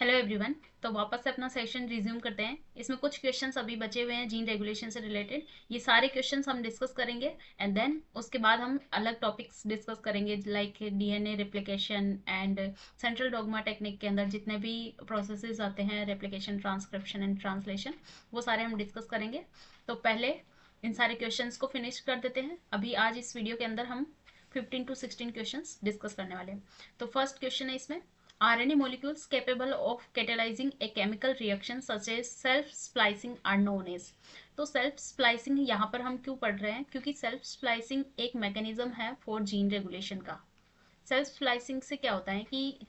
Hello everyone. तो वापस से अपना सेशन रिज्यूम करते हैं। इसमें कुछ क्वेश्चंस अभी बचे हुए हैं जीन रेगुलेशन से रिलेटेड। ये सारे क्वेश्चंस हम डिस्कस करेंगे एंड देन उसके बाद हम अलग टॉपिक्स डिस्कस करेंगे like DNA replication and central dogma technique के अंदर जितने भी प्रोसेसेस आते हैं, रेप्लिकेशन, ट्रांसक्रिप्शन एंड ट्रांसलेशन, वो सारे हम डिस्कस करेंगे। तो पहले इन सारे क्वेश्चंस को फिनिश कर देते हैं। अभी आज इस वीडियो के अंदर हम 15 to 16 क्वेश्चंस डिस्कस करने वाले हैं। तो फर्स्ट क्वेश्चन है इसमें, RNA molecules capable of catalyzing a chemical reaction such as self-splicing are known as। तो सेल्फ स्प्लाइसिंग यहाँ पर हम क्यों पढ़ रहे हैं? क्योंकि सेल्फ स्प्लाइसिंग एक मैकेनिज्म है फॉर जीन रेगुलेशन का। सेल्फ स्प्लाइसिंग से क्या होता है कि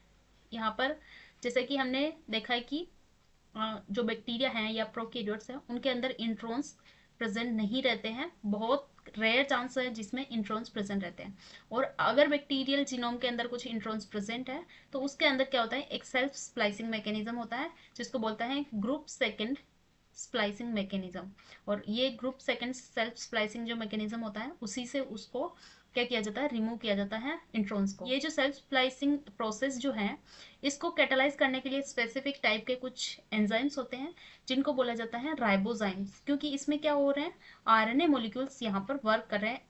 यहाँ पर जैसे कि हमने देखा है कि जो बैक्टीरिया हैं या प्रोकैरियोट्स हैं उनके अंदर इंट्रॉन्स प्रेजेंट नहीं रहते हैं। बहुत रेयर चांस है जिसमें इंट्रॉन्स प्रेजेंट रहते हैं। और अगर बैक्टीरियल जीनोम के अंदर कुछ इंट्रॉन्स प्रेजेंट है तो उसके अंदर क्या होता है, एक सेल्फ स्प्लाइसिंग मैकेनिज्म होता है जिसको बोलता है ग्रुप सेकेंड स्प्लाइसिंग मैकेनिज्म। और ये ग्रुप सेकेंड सेल्फ स्प्लाइसिंग जो मैकेनिज्म होता है उसी से उसको क्या किया जाता है, रिमूव किया जाता है इंट्रॉन्स को। ये जो सेल्फ स्प्लाइसिंग प्रोसेस जो है इसको कैटलाइज करने के लिए स्पेसिफिक टाइप के कुछ एंजाइम्स होते हैं जिनको बोला जाता है राइबोजाइम्स। क्योंकि इसमें क्या हो रहे हैं, आरएनए मॉलिक्यूल्स यहाँ पर वर्क कर रहे हैं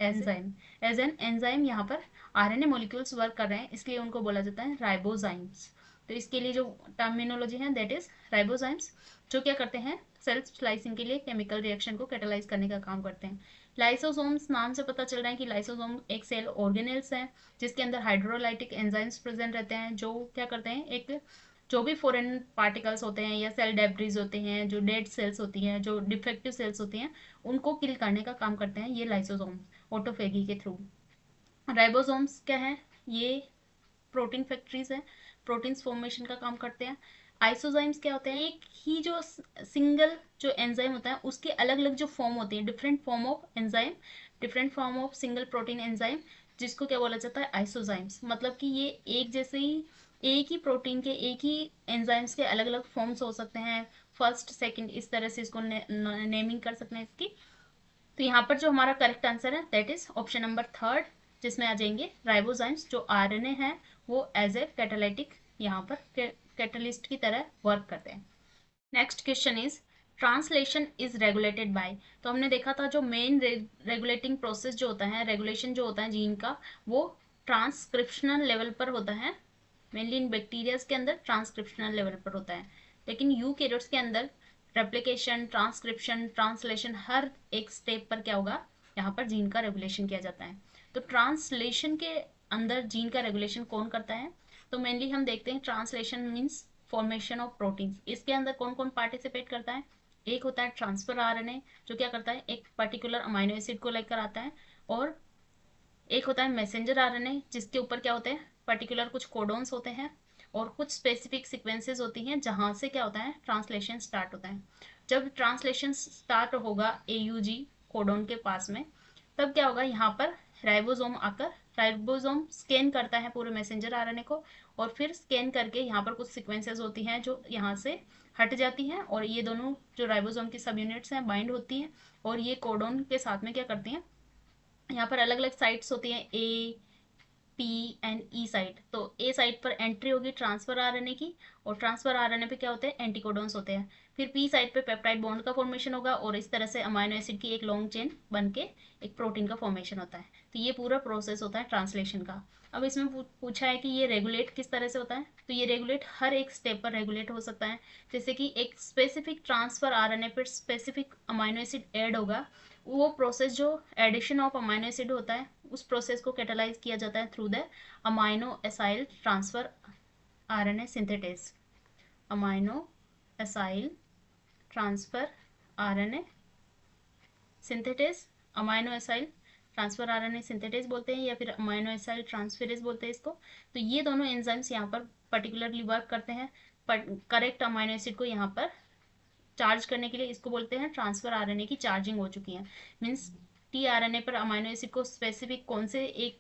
एज एन एंजाइम। यहाँ पर आरएनए मॉलिक्यूल्स वर्क कर रहे हैं इसलिए उनको बोला जाता है राइबोजाइम्स। तो इसके लिए जो टर्मिनोलॉजी है दैट इज राइबोजाइम्स, जो क्या करते हैं, सेल्फ स्प्लाइसिंग के लिए केमिकल रिएक्शन को कैटलाइज करने का काम करते हैं। लाइसोसोम्स नाम से पता चल रहा है कि लाइसोसोम एक सेल ऑर्गेनेल्स है जिसके अंदर हाइड्रोलाइटिक एंजाइम्स प्रेजेंट रहते हैं जो क्या करते हैं, एक जो भी फॉरेन पार्टिकल्स होते हैं या सेल डेब्रिज होते हैं, जो डेड सेल्स होती हैं, जो डिफेक्टिव सेल्स होती हैं, उनको किल करने का काम करते हैं ये लाइसोसोम ऑटोफेगी के थ्रू। राइबोसोम्स क्या है, ये प्रोटीन फैक्ट्रीज है, प्रोटीन्स फॉर्मेशन का काम करते हैं। आइसोजाइम्स क्या होते हैं, एक ही जो सिंगल जो एंजाइम होता है उसके अलग अलग जो फॉर्म होती है, different form of enzyme, different form of single protein enzyme, जिसको क्या बोला जाता है, आइसोजाइम्स। मतलब कि ये एक जैसे ही एक ही प्रोटीन के एक ही एंजाइम्स के अलग अलग फॉर्म्स हो सकते हैं, फर्स्ट सेकंड इस तरह से इसको नेमिंग कर सकते हैं इसकी। तो यहाँ पर जो हमारा करेक्ट आंसर है that is option number third, जिसमें आ जाएंगे राइबोजाइम्स। जो आरएनए है वो एज ए कैटालिटिक यहाँ पर कैटलिस्ट की तरह वर्क करते हैं। Next question is translation is regulated bye. तो हमने देखा था जो मेन रेगुलेटिंग प्रोसेस जो होता है, रेगुलेशन जो होता है जीन का, वो ट्रांसक्रिप्शनल लेवल पर होता है। मेनली इन बैक्टीरियाज के अंदर ट्रांसक्रिप्शनल लेवल पर होता है, लेकिन यूकैरियोट्स के अंदर रेप्लिकेशन, ट्रांसक्रिप्शन, ट्रांसलेशन, हर एक स्टेप पर क्या होगा, यहाँ पर जीन का रेगुलेशन किया जाता है। तो ट्रांसलेशन के अंदर जीन का रेगुलेशन कौन करता है? तो मेनली हम देखते हैं translation means formation of proteins. इसके अंदर कौन कौन पार्टिसिपेट करता है? एक होता है ट्रांसफर आरएनए जो क्या करता है, एक पर्टिकुलर अमाइनो एसिड को लेकर आता है। और एक होता है मैसेंजर आरएनए जिसके ऊपर क्या होते हैं, पर्टिकुलर कुछ कोडोन्स होते हैं और कुछ स्पेसिफिक सीक्वेंसेस होती हैं जहां से क्या होता है, ट्रांसलेशन स्टार्ट होता है। जब ट्रांसलेशन स्टार्ट होगा एयूजी कोडोन के पास में, तब क्या होगा, यहाँ पर राइबोसोम आकर राइबोसोम स्कैन करता है पूरे मैसेंजर आरएनए को, और फिर स्कैन करके यहाँ पर कुछ सीक्वेंसेस होती हैं जो यहाँ से हट जाती हैं और ये दोनों जो राइबोसोम की सब यूनिट्स हैं बाइंड होती हैं और ये कोडोन के साथ में क्या करती हैं, यहाँ पर अलग अलग साइट्स होती हैं, A P and E site. तो ए साइट पर एंट्री होगी ट्रांसफर आरएनए की, और ट्रांसफर आरएनए पे क्या होते हैं, एंटीकोडॉन्स होते हैं। फिर पी साइट पे पेप्टाइड बॉन्ड का फॉर्मेशन होगा और इस तरह से अमाइनो एसिड की एक लॉन्ग चेन बन के एक प्रोटीन का फॉर्मेशन होता है। तो ये पूरा प्रोसेस होता है ट्रांसलेशन का। अब इसमें पूछा है कि ये रेगुलेट किस तरह से होता है, तो ये रेगुलेट हर एक स्टेप पर रेगुलेट हो सकता है। जैसे कि एक स्पेसिफिक ट्रांसफर आरएनए पर स्पेसिफिक अमाइनो एसिड ऐड होगा, वो प्रोसेस जो एडिशन ऑफ अमाइनो एसिड होता है उस प्रोसेस को कैटलाइज किया जाता है through the amino acyl transfer RNA synthetase. Amino acyl transfer RNA synthetase, amino acyl transfer RNA synthetase बोलते हैं या फिर अमाइनो एसाइल ट्रांसफेरेज बोलते हैं इसको। तो ये दोनों एंजाइम्स यहाँ पर पर्टिकुलरली वर्क करते हैं करेक्ट अमाइनो एसिड को यहाँ पर चार्ज करने के लिए। इसको बोलते हैं ट्रांसफर आरएनए की चार्जिंग हो चुकी है, मीन्स टी आरएनए पर अमाइनो एसिड को स्पेसिफिक कौन से एक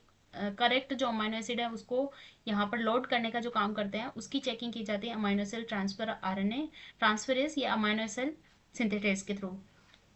करेक्ट जो अमाइनो एसिड है उसको यहाँ पर लोड करने का जो काम करते हैं उसकी चेकिंग की जाती है amino acid transfer RNA transferase या अमाइनो एसिड सिंथेटेज के थ्रू।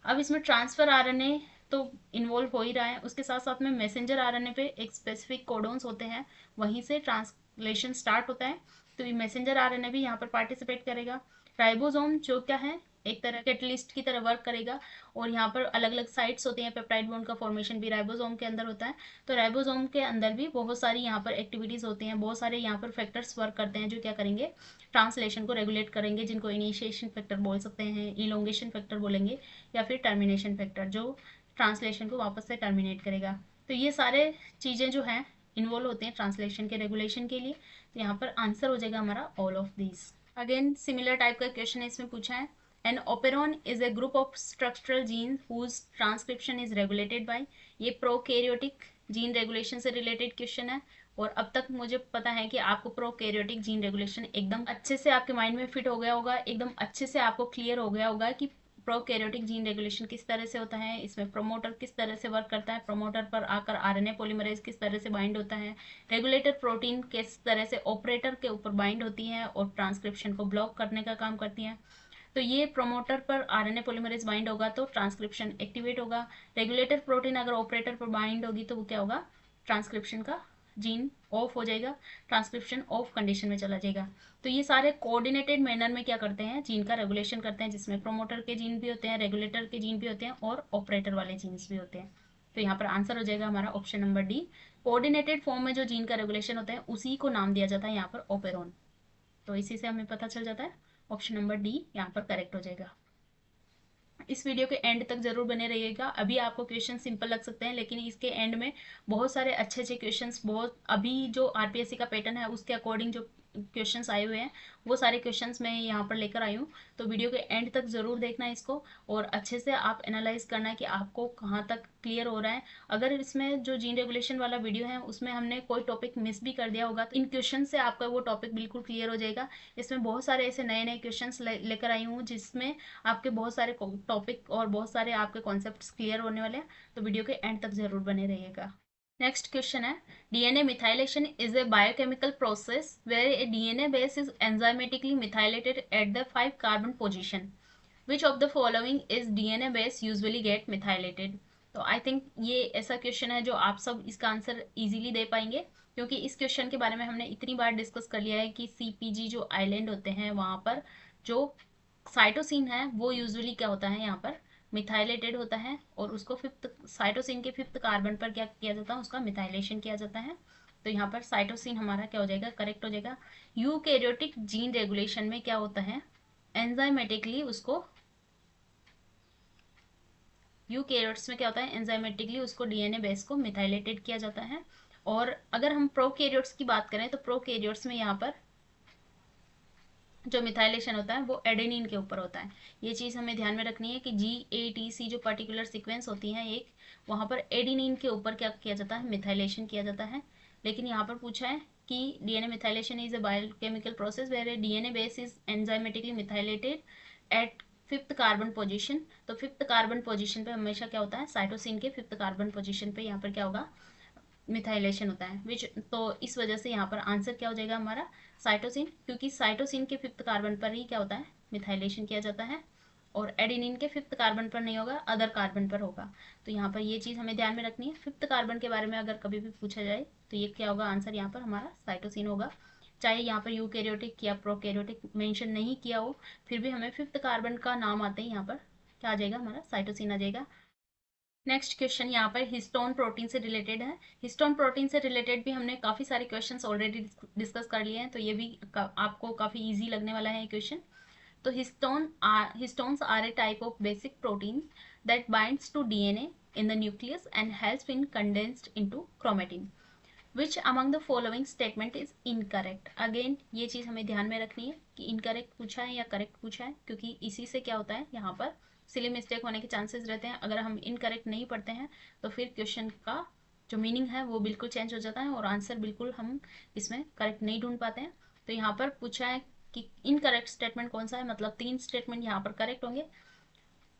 अब इसमें ट्रांसफर आरएनए तो इन्वॉल्व हो ही रहा है, उसके साथ साथ में मैसेंजर आरएनए पे एक स्पेसिफिक कोडोन्स होते हैं, वहीं से ट्रांसलेशन स्टार्ट होता है। तो ये मैसेंजर आरएनए भी यहाँ पर पार्टिसिपेट करेगा। राइबोसोम जो क्या है, एक तरह कैटलिस्ट की तरह वर्क करेगा, और यहाँ पर अलग अलग साइट्स होती हैं, पेप्टाइड बॉन्ड का फॉर्मेशन भी राइबोसोम के अंदर होता है। तो राइबोसोम के अंदर भी बहुत सारी यहाँ पर एक्टिविटीज़ होती हैं, बहुत सारे यहाँ पर फैक्टर्स वर्क करते हैं जो क्या करेंगे, ट्रांसलेशन को रेगुलेट करेंगे, जिनको इनिशिएशन फैक्टर बोल सकते हैं, इलोंगेशन फैक्टर बोलेंगे, या फिर टर्मिनेशन फैक्टर जो ट्रांसलेशन को वापस से टर्मिनेट करेगा। तो ये सारे चीज़ें जो हैं इन्वॉल्व होते हैं ट्रांसलेशन के रेगुलेशन के लिए। तो यहाँ पर आंसर हो जाएगा हमारा all of these. Again similar type का क्वेश्चन है, इसमें पूछा है an operon is a group of structural gene whose transcription is regulated by. ये प्रोकैरियोटिक जीन रेगुलेशन से रिलेटेड क्वेश्चन है, और अब तक मुझे पता है कि आपको प्रोकैरियोटिक जीन रेगुलेशन एकदम अच्छे से आपके माइंड में फिट हो गया होगा, एकदम अच्छे से आपको क्लियर हो गया होगा कि प्रोकैरियोटिक जीन रेगुलेशन किस तरह से होता है, इसमें प्रोमोटर किस तरह से वर्क करता है, प्रोमोटर पर आकर आरएनए पॉलीमरेज किस तरह से बाइंड होता है, रेगुलेटर प्रोटीन किस तरह से ऑपरेटर के ऊपर बाइंड होती है और ट्रांसक्रिप्शन को ब्लॉक करने का काम करती हैं। तो ये प्रोमोटर पर आरएनए पॉलीमरेज बाइंड होगा तो ट्रांसक्रिप्शन एक्टिवेट होगा। रेगुलेटर प्रोटीन अगर ऑपरेटर पर बाइंड होगी तो वो क्या होगा, ट्रांसक्रिप्शन का जीन ऑफ हो जाएगा, ट्रांसक्रिप्शन ऑफ कंडीशन में चला जाएगा। तो ये सारे कोऑर्डिनेटेड मैनर में क्या करते हैं, जीन का रेगुलेशन करते हैं, जिसमें प्रोमोटर के जीन भी होते हैं, रेगुलेटर के जीन भी होते हैं, और ऑपरेटर वाले जीन्स भी होते हैं। तो यहाँ पर आंसर हो जाएगा हमारा option number D. Coordinated form में जो जीन का रेगुलेशन होता है उसी को नाम दिया जाता है यहाँ पर ओपेरॉन। तो इसी से हमें पता चल जाता है ऑप्शन नंबर डी यहाँ पर करेक्ट हो जाएगा। इस वीडियो के एंड तक जरूर बने रहिएगा। अभी आपको क्वेश्चन सिंपल लग सकते हैं, लेकिन इसके एंड में बहुत सारे अच्छे अच्छे क्वेश्चंस, बहुत अभी जो आरपीएससी का पैटर्न है उसके अकॉर्डिंग जो क्वेश्चंस आए हुए हैं वो सारे क्वेश्चंस मैं यहाँ पर लेकर आई हूँ। तो वीडियो के एंड तक जरूर देखना इसको, और अच्छे से आप एनालाइज करना कि आपको कहाँ तक क्लियर हो रहा है। अगर इसमें जो जीन रेगुलेशन वाला वीडियो है उसमें हमने कोई टॉपिक मिस भी कर दिया होगा तो इन क्वेश्चन से आपका वो टॉपिक बिल्कुल क्लियर हो जाएगा। इसमें बहुत सारे ऐसे नए नए क्वेश्चंस लेकर आई हूँ जिसमें आपके बहुत सारे टॉपिक और बहुत सारे आपके कॉन्सेप्ट्स क्लियर होने वाले हैं। तो वीडियो के एंड तक जरूर बने रहिएगा। नेक्स्ट क्वेश्चन है, DNA methylation is a biochemical process where a DNA base is enzymatically methylated at the 5 carbon position. Which of the following is DNA base usually get methylated. तो I think ये ऐसा question है जो आप सब इसका answer easily दे पाएंगे, क्योंकि इस क्वेश्चन के बारे में हमने इतनी बार डिस्कस कर लिया है कि सीपीजी जो आइलैंड होते हैं वहां पर जो साइटोसिन है वो यूजुअली क्या होता है, यहाँ पर मिथाइलेटेड होता है, और उसको फिफ्थ साइटोसिन के फिफ्थ कार्बन पर क्या किया जाता है, उसका मिथाइलेशन किया जाता है। तो यहाँ पर साइटोसिन हमारा क्या हो जाएगा, करेक्ट हो जाएगा। यूकैरियोटिक जीन रेगुलेशन में क्या होता है, एंजाइमेटिकली उसको यूकैरियोट्स में क्या होता है, एंजाइमेटिकली उसको डीएनए बेस को मिथाइलेटेड किया जाता है। और अगर हम प्रोकैरियोट्स की बात करें तो प्रोकैरियोट्स में यहाँ पर जो मिथाइलेशन होता है वो एडेनिन के ऊपर होता है। ये चीज़ हमें ध्यान में रखनी है कि GATC जो पर्टिकुलर सीक्वेंस होती है एक, वहाँ पर एडेनिन के ऊपर क्या किया जाता है, मिथाइलेशन किया जाता है। लेकिन यहाँ पर पूछा है कि DNA methylation is a biochemical process where DNA base is enzymatically methylated at fifth carbon position. तो फिफ्थ कार्बन पोजीशन पे हमेशा क्या होता है, साइटोसिन के फिफ्थ कार्बन पोजीशन पे यहाँ पर क्या होगा, मिथाइलेशन होता है। विच तो इस वजह से यहाँ पर आंसर क्या हो जाएगा हमारा, साइटोसिन, क्योंकि साइटोसिन के फिफ्थ कार्बन पर ही क्या होता है, मिथाइलेशन किया जाता है, और एडेनिन के फिफ्थ कार्बन पर नहीं होगा, अदर कार्बन पर होगा। तो यहाँ पर ये चीज़ हमें ध्यान में रखनी है। फिफ्थ कार्बन के बारे में अगर कभी भी पूछा जाए तो ये क्या होगा, आंसर यहाँ पर हमारा साइटोसिन होगा। चाहे यहाँ पर यूकैरियोटिक या प्रोकैरियोटिक मेंशन नहीं किया हो, फिर भी हमें फिफ्थ कार्बन का नाम आते ही यहाँ पर क्या आ जाएगा, हमारा साइटोसिन आ जाएगा। नेक्स्ट क्वेश्चन यहाँ पर हिस्टोन प्रोटीन से रिलेटेड है। हिस्टोन प्रोटीन से रिलेटेड भी हमने काफ़ी सारे क्वेश्चंस ऑलरेडी डिस्कस कर लिए हैं, तो ये भी आपको काफ़ी इजी लगने वाला है ये क्वेश्चन। तो histones are a type of basic protein that binds to DNA in the nucleus and helps in condensed into chromatin. Which among the following statement is incorrect. Again ये चीज़ हमें ध्यान में रखनी है कि इनकरेक्ट पूछा है या करेक्ट पूछा है, क्योंकि इसी से क्या होता है, यहाँ पर सिली मिस्टेक होने के चांसेस रहते हैं। अगर हम इनकरेक्ट नहीं पढ़ते हैं तो फिर क्वेश्चन का जो मीनिंग है वो बिल्कुल चेंज हो जाता है और आंसर बिल्कुल हम इसमें करेक्ट नहीं ढूंढ पाते हैं। तो यहाँ पर पूछा है कि इनकरेक्ट स्टेटमेंट कौन सा है, मतलब 3 स्टेटमेंट यहाँ पर करेक्ट होंगे।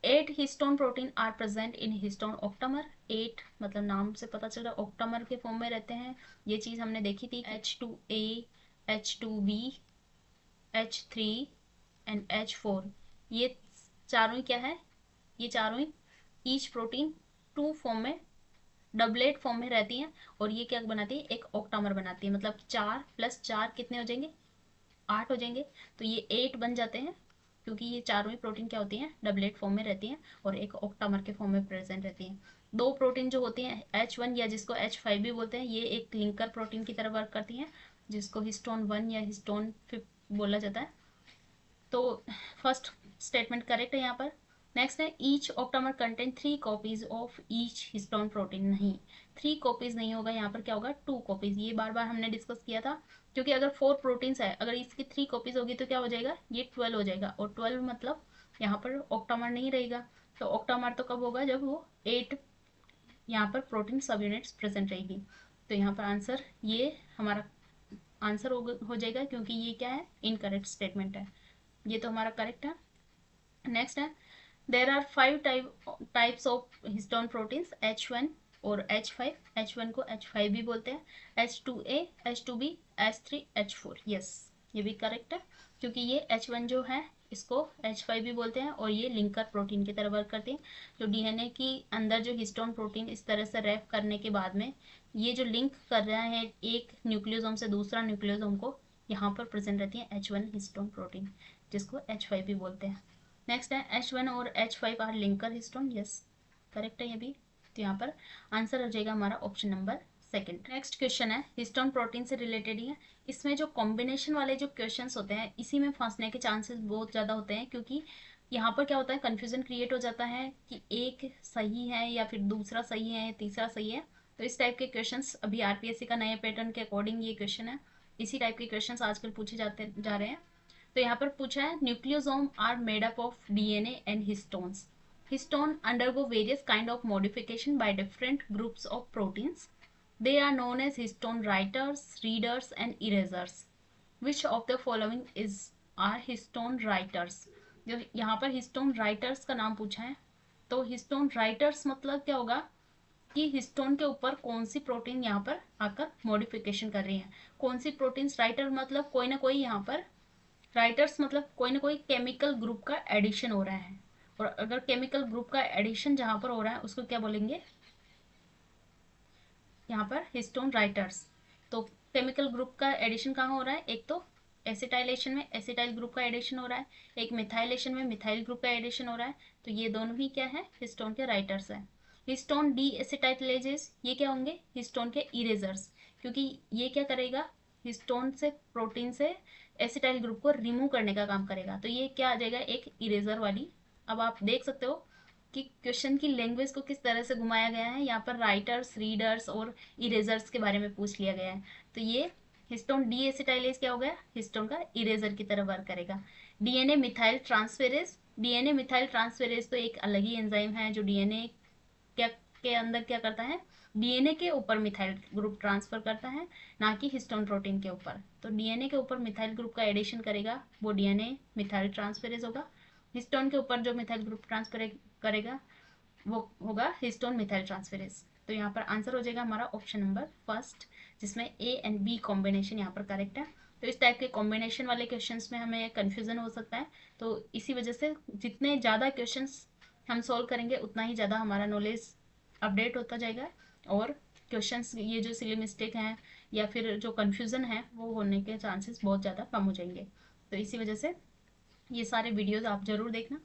8 histone protein are present in histone octamer. 8 मतलब नाम से पता चल रहा है ऑक्टामर के फॉर्म में रहते हैं। ये चीज़ हमने देखी थी, H2A, H2B, H3 and H4। ये चारों ही क्या है, ये चारों ही ईच प्रोटीन 2 फॉर्म में, डबलेट फॉर्म में रहती हैं, और ये क्या बनाती है, एक ऑक्टामर बनाती है। मतलब 4 + 4 कितने हो जाएंगे, 8 हो जाएंगे, तो ये 8 बन जाते हैं, क्योंकि ये चारों ही प्रोटीन क्या होती हैं, डबलेट फॉर्म में रहती हैं और एक ऑक्टामर के फॉर्म में प्रेजेंट रहती हैं। दो प्रोटीन जो होती हैं H1 या जिसको H5 भी बोलते हैं, ये एक लिंकर प्रोटीन की तरह वर्क करती हैं, जिसको हिस्टोन 1 या हिस्टोन 5 बोला जाता है। तो फर्स्ट स्टेटमेंट करेक्ट है यहाँ पर। नेक्स्ट है each octamer contain 3 copies of each histone protein. नहीं, 3 कॉपीज नहीं होगा, यहाँ पर क्या होगा, 2 कॉपीज। ये बार बार हमने डिस्कस किया था, क्योंकि अगर 4 प्रोटीन्स है, अगर इसकी 3 कॉपीज होगी तो क्या हो जाएगा, ये 12 हो जाएगा, और 12 मतलब यहाँ पर ऑक्टामर नहीं रहेगा। तो ऑक्टामर तो कब होगा, जब वो 8 यहाँ पर प्रोटीन सब यूनिट्स प्रेजेंट रहेगी। तो यहाँ पर आंसर, ये हमारा आंसर हो जाएगा, क्योंकि ये क्या है, इनकरेक्ट स्टेटमेंट है। ये तो हमारा करेक्ट है। नेक्स्ट है there are 5 types of histone proteins, H1 और H5। H1 को H5 भी बोलते हैं, H2A, H2B, H3, H4। Yes, ये भी करेक्ट है, क्योंकि ये H1 जो है इसको H5 भी बोलते हैं, और ये लिंकर प्रोटीन की तरह वर्क करते हैं। जो डीएनए की अंदर जो हिस्टोन प्रोटीन इस तरह से रैप करने के बाद में ये जो लिंक कर रहा है एक न्यूक्लियोसोम से दूसरा न्यूक्लियोसोम को, यहाँ पर प्रेजेंट रहती है H1 हिस्टोन प्रोटीन, जिसको H5 भी बोलते हैं। नेक्स्ट है H1 और H5 are linker histone. Yes, correct है ये भी। तो यहाँ पर आंसर हो जाएगा हमारा option number second. Next question है हिस्टोन प्रोटीन से रिलेटेड ही है। इसमें जो कॉम्बिनेशन वाले जो क्वेश्चंस होते हैं, इसी में फंसने के चांसेस बहुत ज़्यादा होते हैं, क्योंकि यहाँ पर क्या होता है, कन्फ्यूजन क्रिएट हो जाता है कि एक सही है या फिर दूसरा सही है, तीसरा सही है। तो इस टाइप के क्वेश्चंस अभी आरपीएससी का नए पैटर्न के अकॉर्डिंग ये क्वेश्चन है, इसी टाइप के क्वेश्चंस आजकल पूछे जा रहे हैं। तो यहाँ पर पूछा है nucleosome are made up of DNA and histones. Histone undergo various kind of modification by different groups of proteins. They are known as histone writers, readers and erasers. Which of the following is are histone writers. जो यहाँ पर histone writers का नाम पूछा है, तो histone writers मतलब क्या होगा कि हिस्टोन के ऊपर कौन सी प्रोटीन यहाँ पर आकर मॉडिफिकेशन कर रही है। कौन सी प्रोटीन्स, राइटर मतलब कोई ना कोई, यहाँ पर राइटर्स मतलब कोई ना कोई केमिकल ग्रुप का एडिशन हो रहा है, और अगर केमिकल ग्रुप का एडिशन जहां पर हो रहा है उसको क्या बोलेंगे, यहाँ पर हिस्टोन राइटर्स। तो केमिकल ग्रुप का एडिशन कहाँ हो रहा है, एक तो एसिटाइलेशन में एसिटाइल ग्रुप का एडिशन हो रहा है, एक मिथाइलेशन में मिथाइल ग्रुप का एडिशन हो रहा है। तो ये दोनों ही क्या है, हिस्टोन के राइटर्स हैं। हिस्टोन डी एसिटाइलेजेस, ये क्या होंगे, हिस्टोन के इरेजर्स, क्योंकि ये क्या करेगा, हिस्टोन से प्रोटीन से एसिटाइल ग्रुप को रिमूव करने का काम करेगा। तो ये क्या आ जाएगा, एक इरेजर वाली। अब आप देख सकते हो कि क्वेश्चन की लैंग्वेज को किस तरह से घुमाया गया है। यहाँ पर राइटर्स, रीडर्स और इरेजर्स के बारे में पूछ लिया गया है। तो ये हिस्टोन डी एसिटाइलेज क्या हो गया, हिस्टोन का इरेजर की तरह वर्क करेगा। DNA methyl transferase, DNA methyl transferase तो एक अलग ही एंजाइम है, जो डीएनए क्या के अंदर क्या करता है, डीएनए के ऊपर मिथाइल ग्रुप ट्रांसफर करता है, ना कि हिस्टोन प्रोटीन के ऊपर। तो डीएनए के ऊपर मिथाइल ग्रुप का एडिशन करेगा, वो डीएनए मिथाइल ट्रांसफेरेज होगा। हिस्टोन के ऊपर जो मिथाइल ग्रुप ट्रांसफर करेगा वो होगा हिस्टोन मिथाइल ट्रांसफेरेज। तो यहाँ पर आंसर हो जाएगा हमारा ऑप्शन नंबर फर्स्ट, जिसमें ए एंड बी कॉम्बिनेशन यहाँ पर करेक्ट है। तो इस टाइप के कॉम्बिनेशन वाले क्वेश्चंस में हमें कन्फ्यूजन हो सकता है, तो इसी वजह से जितने ज़्यादा क्वेश्चंस हम सॉल्व करेंगे उतना ही ज़्यादा हमारा नॉलेज अपडेट होता जाएगा, और क्वेश्चंस ये जो सिली मिस्टेक हैं या फिर जो कन्फ्यूज़न है वो होने के चांसेस बहुत ज़्यादा कम हो जाएंगे। तो इसी वजह से ये सारे वीडियोज़ आप जरूर देखना।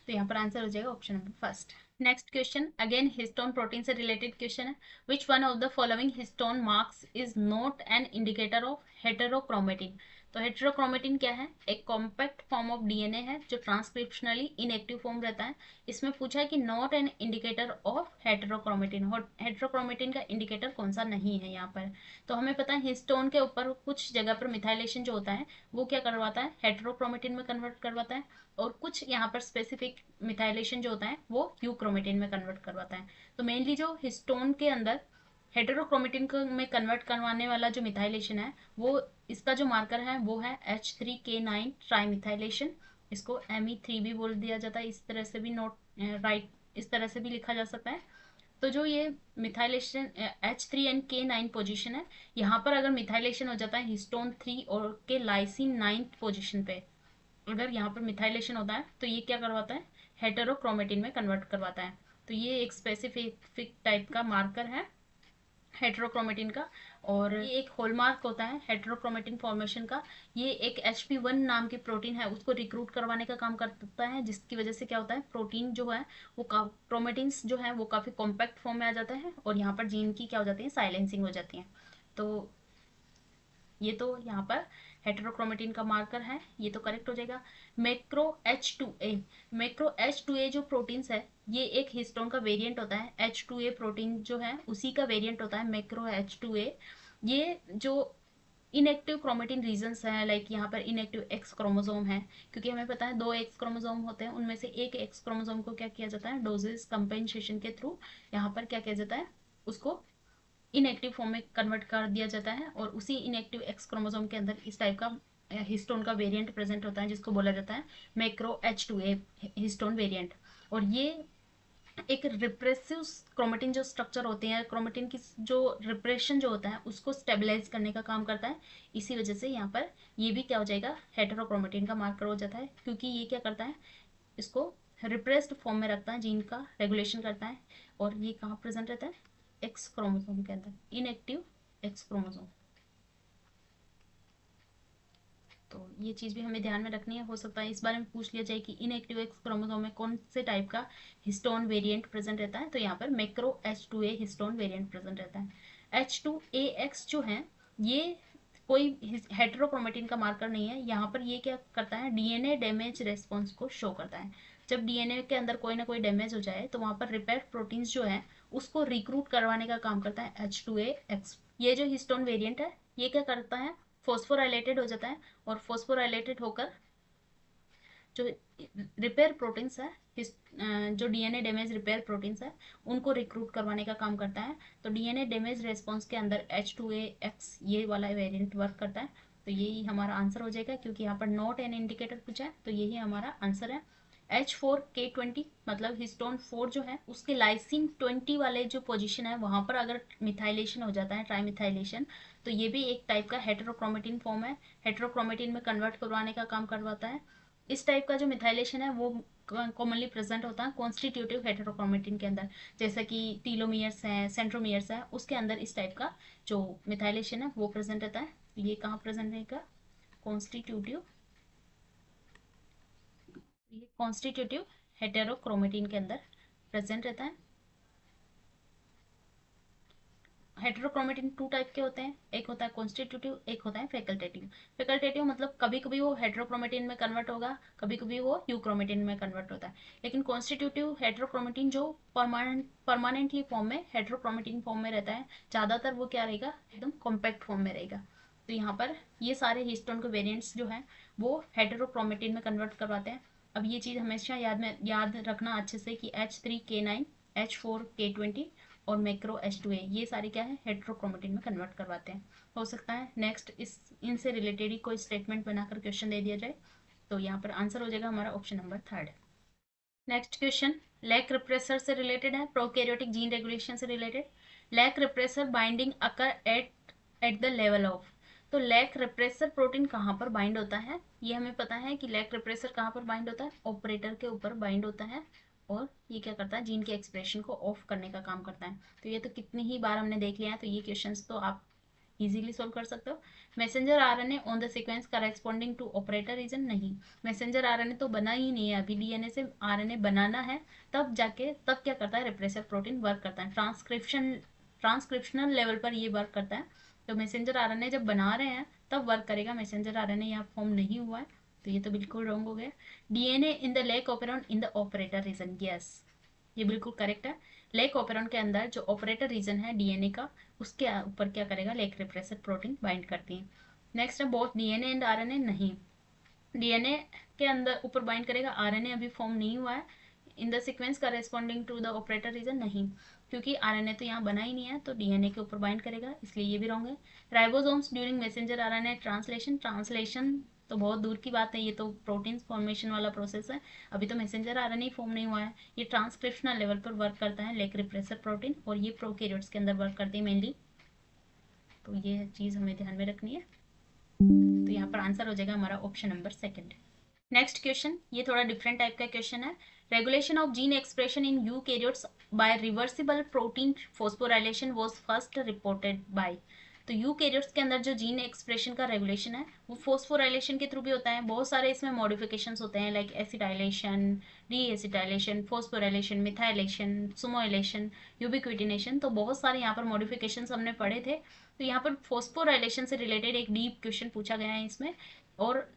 तो यहाँ पर आंसर हो जाएगा option number first. Next question again histone protein से रिलेटेड क्वेश्चन है। Which one of the following histone marks is not an indicator of heterochromatin. तो हेटेरोक्रोमेटिन क्या है, एक कॉम्पैक्ट फॉर्म ऑफ डीएनए है जो ट्रांसक्रिप्शनली इनएक्टिव फॉर्म रहता है। इसमें पूछा है कि नॉट एन इंडिकेटर ऑफ हेटेरोक्रोमेटिन, हेटेरोक्रोमेटिन का इंडिकेटर कौन सा नहीं है यहाँ पर। तो हमें पता है हिस्टोन के ऊपर कुछ जगह पर मिथाइलेशन जो होता है वो क्या करवाता है, हेटेरोक्रोमेटिन में कन्वर्ट करवाता है, और कुछ यहाँ पर स्पेसिफिक मिथाइलेशन जो होता है वो यूक्रोमेटिन में कन्वर्ट करवाता है। तो मेनली जो हिस्टोन के अंदर हेटेरोक्रोमेटिन में कन्वर्ट करवाने वाला जो मिथाइलेशन है, वो इसका जो मार्कर है वो है H3K9 ट्राईमिथाइलेशन। इसको Me3 भी बोल दिया जाता है, इस तरह से भी नोट राइट, इस तरह से भी लिखा जा सकता है। तो जो ये methylation H3 and K9 position है, यहाँ पर अगर मिथाइलेशन हो जाता है हिस्टोन 3 और के लाइसिन 9th पोजीशन पे, अगर यहाँ पर मिथाइलेशन होता है तो ये क्या करवाता है, हेटेरोक्रोमेटिन में कन्वर्ट करवाता है। तो ये एक स्पेसिफिक टाइप का मार्कर है हेटेरोक्रोमेटिन का। और ये एक हॉलमार्क होता है हेटेरोक्रोमेटिन फॉर्मेशन का। ये एक HP1 नाम की प्रोटीन है, उसको रिक्रूट करवाने का काम करता है, जिसकी वजह से क्या होता है, प्रोटीन जो है वो क्रोमेटिन्स जो है वो काफ़ी कॉम्पैक्ट फॉर्म में आ जाता है और यहाँ पर जीन की क्या हो जाती है, साइलेंसिंग हो जाती है। तो ये तो यहाँ पर हेटेरोक्रोमेटिन का मार्कर है, ये तो करेक्ट हो जाएगा। मैक्रो H2A जो प्रोटीन्स है, ये एक हिस्टोन का वेरिएंट होता है। H2A प्रोटीन जो है उसी का वेरिएंट होता है मैक्रो H2A। ये जो इनएक्टिव क्रोमेटिन रीजन्स हैं, लाइक यहाँ पर इनएक्टिव एक्स क्रोमोसोम है, क्योंकि हमें पता है 2 एक्स क्रोमोसोम होते हैं, उनमें से एक एक्स क्रोमोसोम को क्या किया जाता है, डोजेस कंपेंसेशन के थ्रू यहाँ पर क्या किया जाता है, उसको इनएक्टिव फॉर्म में कन्वर्ट कर दिया जाता है और उसी इनएक्टिव एक्स क्रोमोसोम के अंदर इस टाइप का हिस्टोन का वेरिएंट प्रेजेंट होता है, जिसको बोला जाता है मैक्रो H2A हिस्टोन वेरिएंट। और ये एक रिप्रेसिव क्रोमेटिन जो स्ट्रक्चर होते हैं, क्रोमेटिन की जो रिप्रेशन जो होता है उसको स्टेबलाइज करने का काम करता है। इसी वजह से यहाँ पर ये भी क्या हो जाएगा, हेटेरोक्रोमेटिन का मार्कर हो जाता है, क्योंकि ये क्या करता है, इसको रिप्रेस्ड फॉर्म में रखता है, जीन का रेगुलेशन करता है। और ये कहाँ प्रेजेंट रहता है, एक्स क्रोमोसोम के अंदर, इनएक्टिव एक्स क्रोमोसोम। तो ये चीज़ भी हमें ध्यान में रखनी है, हो सकता है इस बारे में पूछ लिया जाए कि इनएक्टिव एक्स क्रोमोसोम में कौन से टाइप का हिस्टोन वेरिएंट प्रेजेंट रहता है, तो यहाँ पर macro H2A histone variant present रहता है। H2AX जो है ये कोई हेटेरोक्रोमेटिन का मार्कर नहीं है, यहाँ पर ये क्या करता है, डीएनए डैमेज रेस्पॉन्स को शो करता है। जब डीएनए के अंदर कोई ना कोई डैमेज हो जाए तो वहाँ पर रिपेयर प्रोटीन्स जो है उसको रिक्रूट करवाने का काम करता है H2AX। ये जो हिस्टोन वेरिएंट है ये क्या करता है, फॉस्फोराइलेटेड हो जाता है और फॉस्फोराइलेटेड होकर जो रिपेयर प्रोटीन्स है, जो डीएनए डैमेज रिपेयर प्रोटीन्स है, उनको रिक्रूट करवाने का काम करता है। तो डीएनए डैमेज रेस्पॉन्स के अंदर H2AX ये वाला वेरिएंट वर्क करता है। तो यही हमारा आंसर हो जाएगा, क्योंकि यहाँ पर नॉट एन इंडिकेटर पूछा है, तो यही हमारा आंसर है। H4K20 मतलब हिस्टोन 4 जो है उसके लाइसिन 20 वाले जो पोजीशन है वहां पर अगर मिथाइलेशन हो जाता है, ट्राइमिथाइलेशन, तो ये भी एक टाइप का हेटेरोक्रोमेटिन फॉर्म है, हेटेरोक्रोमेटिन में कन्वर्ट करवाने का काम करवाता है। इस टाइप का जो मिथाइलेशन है वो कॉमनली प्रेजेंट होता है कॉन्स्टिट्यूटिव हेटेरोक्रोमेटिन के अंदर, जैसा कि टीलोमियर्स है, सेंट्रोमियर्स है, उसके अंदर इस टाइप का जो मिथाइलेशन है वो प्रेजेंट रहता है। ये कहाँ प्रेजेंट रहेगा, कॉन्स्टिट्यूटिव, ये कॉन्स्टिट्यूटिव हेटेरोक्रोमेटिन के अंदर प्रेजेंट रहता है। हेटेरोक्रोमेटिन 2 टाइप के होते हैं, एक होता है कॉन्स्टिट्यूटिव, एक होता है फैकल्टेटिव। फैकल्टेटिव मतलब कभी कभी वो हेटेरोक्रोमेटिन में कन्वर्ट होगा, कभी कभी वो यूक्रोमेटिन में कन्वर्ट होता है। लेकिन कॉन्स्टिट्यूटिव हेटेरोक्रोमेटिन जो परमानेंटली फॉर्म में हेटेरोक्रोमेटिन फॉर्म में रहता है, ज़्यादातर वो क्या रहेगा, एकदम कॉम्पैक्ट फॉर्म में रहेगा। तो यहाँ पर ये सारे हिस्टोन के वेरिएंट्स जो हैं वो हेटेरोक्रोमेटिन में कन्वर्ट करवाते हैं। अब ये चीज़ हमेशा याद रखना अच्छे से कि H3K9, H4K20 और मैक्रो H2A ये सारे क्या है, हेटेरोक्रोमेटिन में कन्वर्ट करवाते हैं। हो सकता है नेक्स्ट इनसे रिलेटेड ही कोई स्टेटमेंट बनाकर क्वेश्चन दे दिया जाए। तो यहाँ पर आंसर हो जाएगा हमारा option number 3। Next question lac repressor से रिलेटेड है, प्रोकैरियोटिक जीन रेगुलेशन से related. Lac repressor binding occur at the level of, तो लैक रिप्रेसर प्रोटीन कहाँ पर बाइंड होता है, ये हमें पता है कि लैक रिप्रेसर कहाँ पर बाइंड होता है, ऑपरेटर के ऊपर बाइंड होता है। और ये क्या करता है, जीन के एक्सप्रेशन को ऑफ करने का काम करता है। तो ये तो कितनी ही बार हमने देख लिया है, तो ये क्वेश्चंस तो आप इजीली सोल्व कर सकते हो। Messenger RNA on the sequence corresponding to operator region, नहीं, मैसेंजर आरएनए तो बना ही नहीं है, अभी डीएनए से आरएनए बनाना है, तब जाके तब क्या करता है, रिप्रेसर प्रोटीन वर्क करता है, ट्रांसक्रिप्शनल लेवल पर ये वर्क करता है। तो मैसेंजर आरएनए जब बना रहे हैं तब वर्क करेगा, मैसेंजर आरएनए यहाँ फॉर्म नहीं हुआ है, तो ये तो बिल्कुल रॉन्ग हो गया। DNA in the lac operon in the operator region, yes ये बिल्कुल करेक्ट है। लेक ऑपरेरॉन के अंदर जो ऑपरेटर रीजन है डीएनए का, उसके ऊपर क्या करेगा, लेक रिप्रेसर प्रोटीन बाइंड करती है। नेक्स्ट है बोथ डीएनए एंड आरएनए, नहीं, डीएनए के अंदर ऊपर बाइंड करेगा, आरएनए अभी फॉर्म नहीं हुआ है। In the sequence corresponding to the operator region, नहीं, क्योंकि आरएनए तो यहाँ बना ही नहीं है, तो डीएनए के ऊपर बाइंड करेगा, इसलिए ये भी रॉन्ग है। Ribosomes during messenger RNA translation तो बहुत दूर की बात है, ये तो प्रोटीन फॉर्मेशन वाला प्रोसेस है, अभी तो मैसेंजर आरएनए फॉर्म नहीं हुआ है। ये ट्रांसक्रिप्शनल लेवल पर वर्क करता है लेक रिप्रेसर प्रोटीन, और ये प्रोकैरियोट्स के अंदर वर्क करती है मेनली, तो ये चीज़ हमें ध्यान में रखनी है। तो यहाँ पर आंसर हो जाएगा हमारा ऑप्शन नंबर 2। नेक्स्ट क्वेश्चन ये थोड़ा डिफरेंट टाइप का क्वेश्चन है। Regulation of gene expression in eukaryotes by reversible protein phosphorylation was first reported by, तो यूकैरियोट्स के अंदर जो जीन एक्सप्रेशन का रेगुलेशन है वो फोस्फोराइलेशन के थ्रू भी होता है। बहुत सारे इसमें मॉडिफिकेशंस होते हैं, like acetylation, deacetylation, phosphorylation, methylation, sumoylation, ubiquitination. तो बहुत सारे यहाँ पर मॉडिफिकेशंस हमने पढ़े थे। तो यहाँ पर फोस्फोराइलेशन से रिलेटेड एक डीप क्वेश्चन पूछा गया है इसमें। और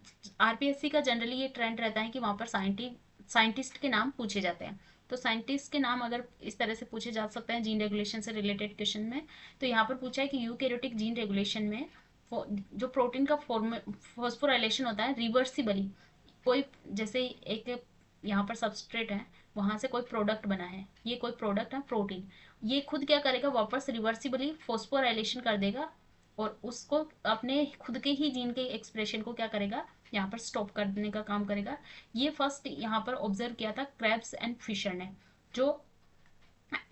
आरपीएससी का जनरली ये ट्रेंड रहता है कि वहाँ पर साइंटिस्ट के नाम पूछे जाते हैं। तो साइंटिस्ट के नाम अगर इस तरह से पूछे जा सकते हैं जीन रेगुलेशन से रिलेटेड क्वेश्चन में। तो यहाँ पर पूछा है कि यूकैरियोटिक जीन रेगुलेशन में जो प्रोटीन का फॉस्फोराइलेशन होता है रिवर्सिबली, कोई जैसे एक यहाँ पर सबस्ट्रेट है, वहां से कोई प्रोडक्ट बना है, ये कोई प्रोडक्ट है प्रोटीन, ये खुद क्या करेगा, वापस रिवर्सिबली फॉस्फोराइलेशन कर देगा और उसको अपने खुद के ही जीन के एक्सप्रेशन को क्या करेगा, यहाँ पर स्टॉप करने का काम करेगा। ये फर्स्ट यहाँ पर ऑब्जर्व किया था क्रेब्स एंड फिशर ने, जो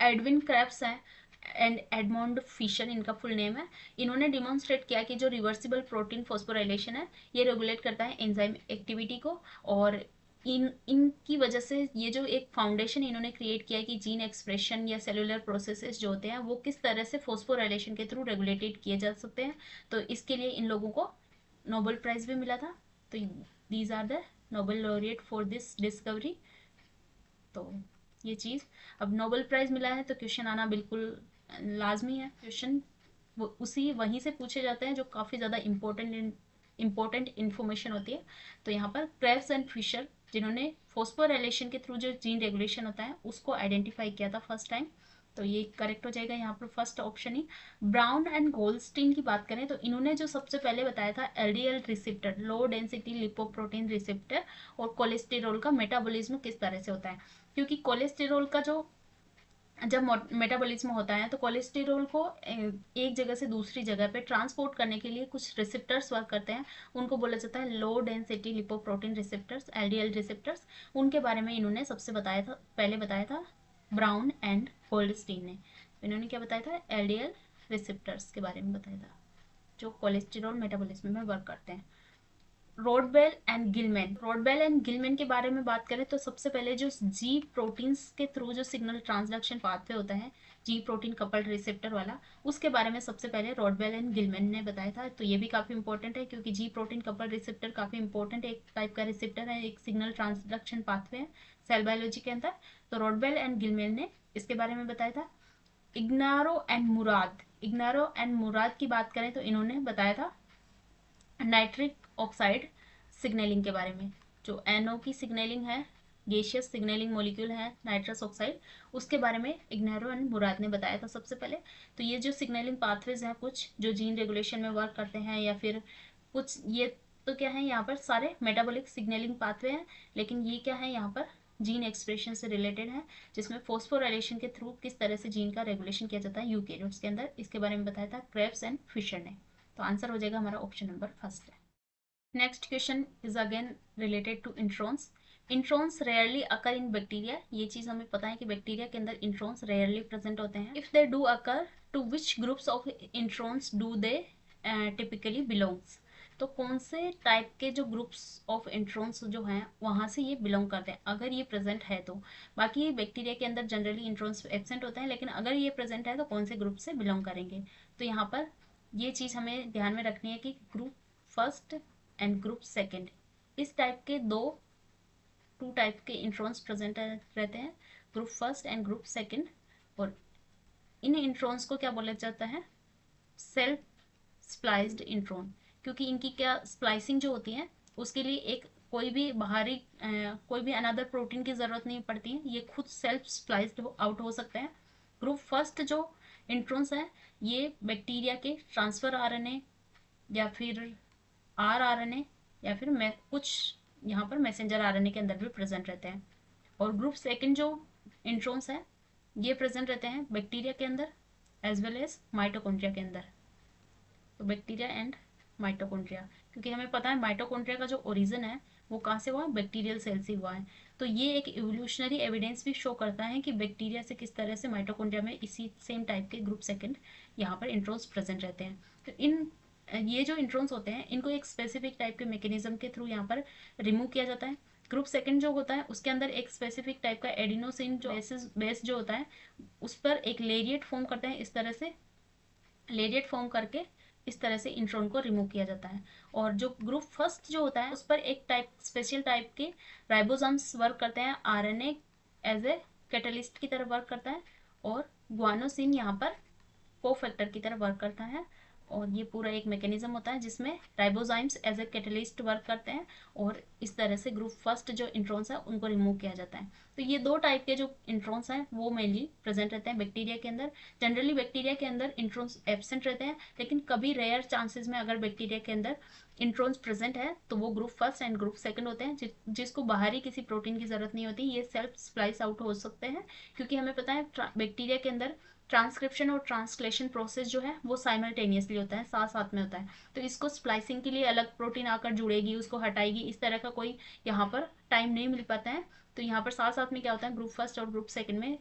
एडविन क्रेब्स हैं एंड एडमोंड फिशर इनका फुल नेम है। इन्होंने डिमॉन्स्ट्रेट किया कि जो रिवर्सिबल प्रोटीन फॉस्फोराइलेशन है ये रेगुलेट करता है एंजाइम एक्टिविटी को, और इनकी वजह से ये जो एक फाउंडेशन इन्होंने क्रिएट किया है कि जीन एक्सप्रेशन या सेलुलर प्रोसेसेस जो होते हैं वो किस तरह से फॉस्फोराइलेशन के थ्रू रेगुलेटेड किए जा सकते हैं। तो इसके लिए इन लोगों को नोबेल प्राइज भी मिला था। तो these are the Nobel laureate for this discovery. तो ये चीज़, अब नोबेल प्राइज मिला है तो क्वेश्चन आना बिल्कुल लाजमी है। क्वेश्चन वो उसी वहीं से पूछे जाते हैं जो काफ़ी ज़्यादा इम्पोर्टेंट इन्फॉर्मेशन होती है। तो यहाँ पर क्रेब्स एंड फिशर जिन्होंने फॉस्फोराइलेशन के थ्रू जो जीन रेगुलेशन होता है उसको आइडेंटिफाई किया था फर्स्ट टाइम। तो ये करेक्ट हो जाएगा यहाँ पर first option he. Brown and Goldstein की बात करें तो इन्होंने जो सबसे पहले बताया था LDL receptor, low density lipoprotein receptor, और कोलेस्टेरॉल का मेटाबॉलिज्म किस तरह से होता है। क्योंकि कोलेस्टेरॉल का जो जब मेटाबॉलिज्म होता है तो कोलेस्टेरॉल को एक जगह से दूसरी जगह पे ट्रांसपोर्ट करने के लिए कुछ रिसेप्टर्स वर्क करते हैं, उनको बोला जाता है low density lipoprotein receptors, LDL receptors. उनके बारे में इन्होंने सबसे बताया था, पहले बताया था ब्राउन एंड गोल्डस्टीन ने। इन्होंने क्या बताया था, एलडीएल रिसेप्टर्स के बारे में बताया था जो कोलेस्टेरॉल मेटाबॉलिज्म में वर्क करते हैं। रोडबेल एंड गिलमैन, रोडबेल एंड गिलमैन के बारे में बात करें तो सबसे पहले जो जी प्रोटीन्स के थ्रू जो सिग्नल ट्रांसडक्शन पाथवे होता है, जी प्रोटीन कपल्ड रिसेप्टर वाला, उसके बारे में सबसे पहले रोडबेल एंड गिलमैन ने बताया था। तो ये भी काफ़ी इंपॉर्टेंट है क्योंकि जी प्रोटीन कपल्ड रिसेप्टर काफ़ी इंपॉर्टेंट एक टाइप का रिसेप्टर है, एक सिग्नल ट्रांसडक्शन पाथवे है सेल बायोलॉजी के अंदर। तो रोडबेल एंड गिलमैन ने इसके बारे में बताया था। इग्नारो एंड मुराद की बात करें तो इन्होंने बताया था नाइट्रिक ऑक्साइड सिग्नलिंग के बारे में। जो एनओ की सिग्नलिंग है, गैसियस सिग्नलिंग मॉलिक्यूल है नाइट्रस ऑक्साइड, उसके बारे में इग्नारो एंड मुराद ने बताया था सबसे पहले। तो ये जो सिग्नलिंग पाथवेज हैं कुछ जो जीन रेगुलेशन में वर्क करते हैं, या फिर कुछ ये तो क्या है यहाँ पर सारे मेटाबॉलिक सिग्नलिंग पाथवे हैं, लेकिन ये क्या है यहाँ पर जीन एक्सप्रेशन से रिलेटेड है, जिसमें फॉस्फोराइलेशन के थ्रू किस तरह से जीन का रेगुलेशन किया जाता है यूकैरियोट्स के अंदर। इसके बारे में बताया था क्रेब्स एंड फिशर ने। तो आंसर हो जाएगा हमारा ऑप्शन नंबर फर्स्ट है। Next question is again related to introns. Introns rarely occur in bacteria. ये चीज़ हमें पता है कि बैक्टीरिया के अंदर इंट्रॉन्स रेयरली प्रेजेंट होते हैं। If they do occur, to which groups of introns do they typically belongs. तो कौन से टाइप के जो ग्रुप्स ऑफ इंट्रॉन्स जो हैं वहाँ से ये बिलोंग करते हैं अगर ये प्रेजेंट है तो। बाकी बैक्टीरिया के अंदर जनरली इंट्रॉन्स एब्सेंट होते हैं, लेकिन अगर ये प्रेजेंट है तो कौन से ग्रुप से बिलोंग करेंगे। तो यहाँ पर ये चीज़ हमें ध्यान में रखनी है कि group first and group second, इस टाइप के टू टाइप के इंट्रॉन्स प्रेजेंट रहते हैं, group first and group second. और इन इंट्रॉन्स को क्या बोला जाता है, सेल्फ स्प्लाइस्ड इंट्रॉन, क्योंकि इनकी क्या स्प्लाइसिंग जो होती है उसके लिए एक कोई भी बाहरी कोई भी अनदर प्रोटीन की ज़रूरत नहीं पड़ती है, ये खुद सेल्फ स्प्लाइस्ड आउट हो सकते हैं। ग्रुप फर्स्ट जो इंट्रॉन्स है ये बैक्टीरिया के ट्रांसफर आरएनए या फिर आरएनए या फिर कुछ यहाँ पर मैसेंजर आरएनए के अंदर भी प्रेजेंट रहते हैं। और ग्रुप सेकंड जो इंट्रॉन्स है ये प्रेजेंट रहते हैं बैक्टीरिया के अंदर एज वेल एज माइटोकॉन्ड्रिया के अंदर। तो बैक्टीरिया एंड माइटोकॉन्ड्रिया, क्योंकि हमें पता है माइटोकॉन्ड्रिया का जो ओरिजिन है वो कहाँ से हुआ, बैक्टीरियल सेल से हुआ है। तो ये एक इवोल्यूशनरी एविडेंस भी शो करता है कि बैक्टीरिया से किस तरह से माइटोकॉन्ड्रिया में इसी सेम टाइप के ग्रुप सेकंड यहाँ पर इंट्रॉन्स प्रेजेंट रहते हैं। तो ये जो इंट्रॉन्स होते हैं इनको एक स्पेसिफिक टाइप के मैकेनिज्म के थ्रू यहाँ पर रिमूव किया जाता है। ग्रुप सेकंड जो होता है उसके अंदर एक स्पेसिफिक टाइप का एडिनोसिन जो बेस जो होता है उस पर एक लेरिएट फॉर्म करते हैं, इस तरह से लेरिएट फॉर्म करके इस तरह से इंट्रॉन को रिमूव किया जाता है। और जो ग्रुप फर्स्ट जो होता है उस पर एक टाइप स्पेशल टाइप के राइबोसोम्स वर्क करते हैं, आरएनए एज ए कैटलिस्ट की तरह वर्क करता है, और ग्वानोसिन यहाँ पर कोफैक्टर की तरह वर्क करता है। और ये पूरा एक मैकेनिज्म होता है जिसमें ribozymes as a catalyst work करते हैं, और इस तरह से ग्रुप फर्स्ट जो इंट्रॉन्स है उनको रिमूव किया जाता है। तो ये दो टाइप के जो इंट्रॉन्स हैं वो मेनली प्रेजेंट रहते हैं बैक्टीरिया के अंदर। जनरली बैक्टीरिया के अंदर इंट्रॉन्स एब्सेंट रहते हैं, लेकिन कभी रेयर चांसेस में अगर बैक्टीरिया के अंदर इंट्रॉन्स प्रेजेंट है तो वो group first and group second होते हैं, जिसको बाहरी किसी प्रोटीन की जरूरत नहीं होती, ये सेल्फ स्प्लाइस आउट हो सकते हैं। क्योंकि हमें पता है बैक्टीरिया के अंदर ट्रांसक्रिप्शन और ट्रांसलेशन प्रोसेस जो है वो साइमल्टेनियसली होता है, साथ साथ में होता है। तो इसको स्प्लाइसिंग के लिए अलग प्रोटीन आकर जुड़ेगी, उसको हटाएगी, इस तरह का कोई यहाँ पर टाइम नहीं मिल पाता है। तो यहाँ पर साथ साथ में क्या होता है, ग्रुप फर्स्ट और ग्रुप सेकंड में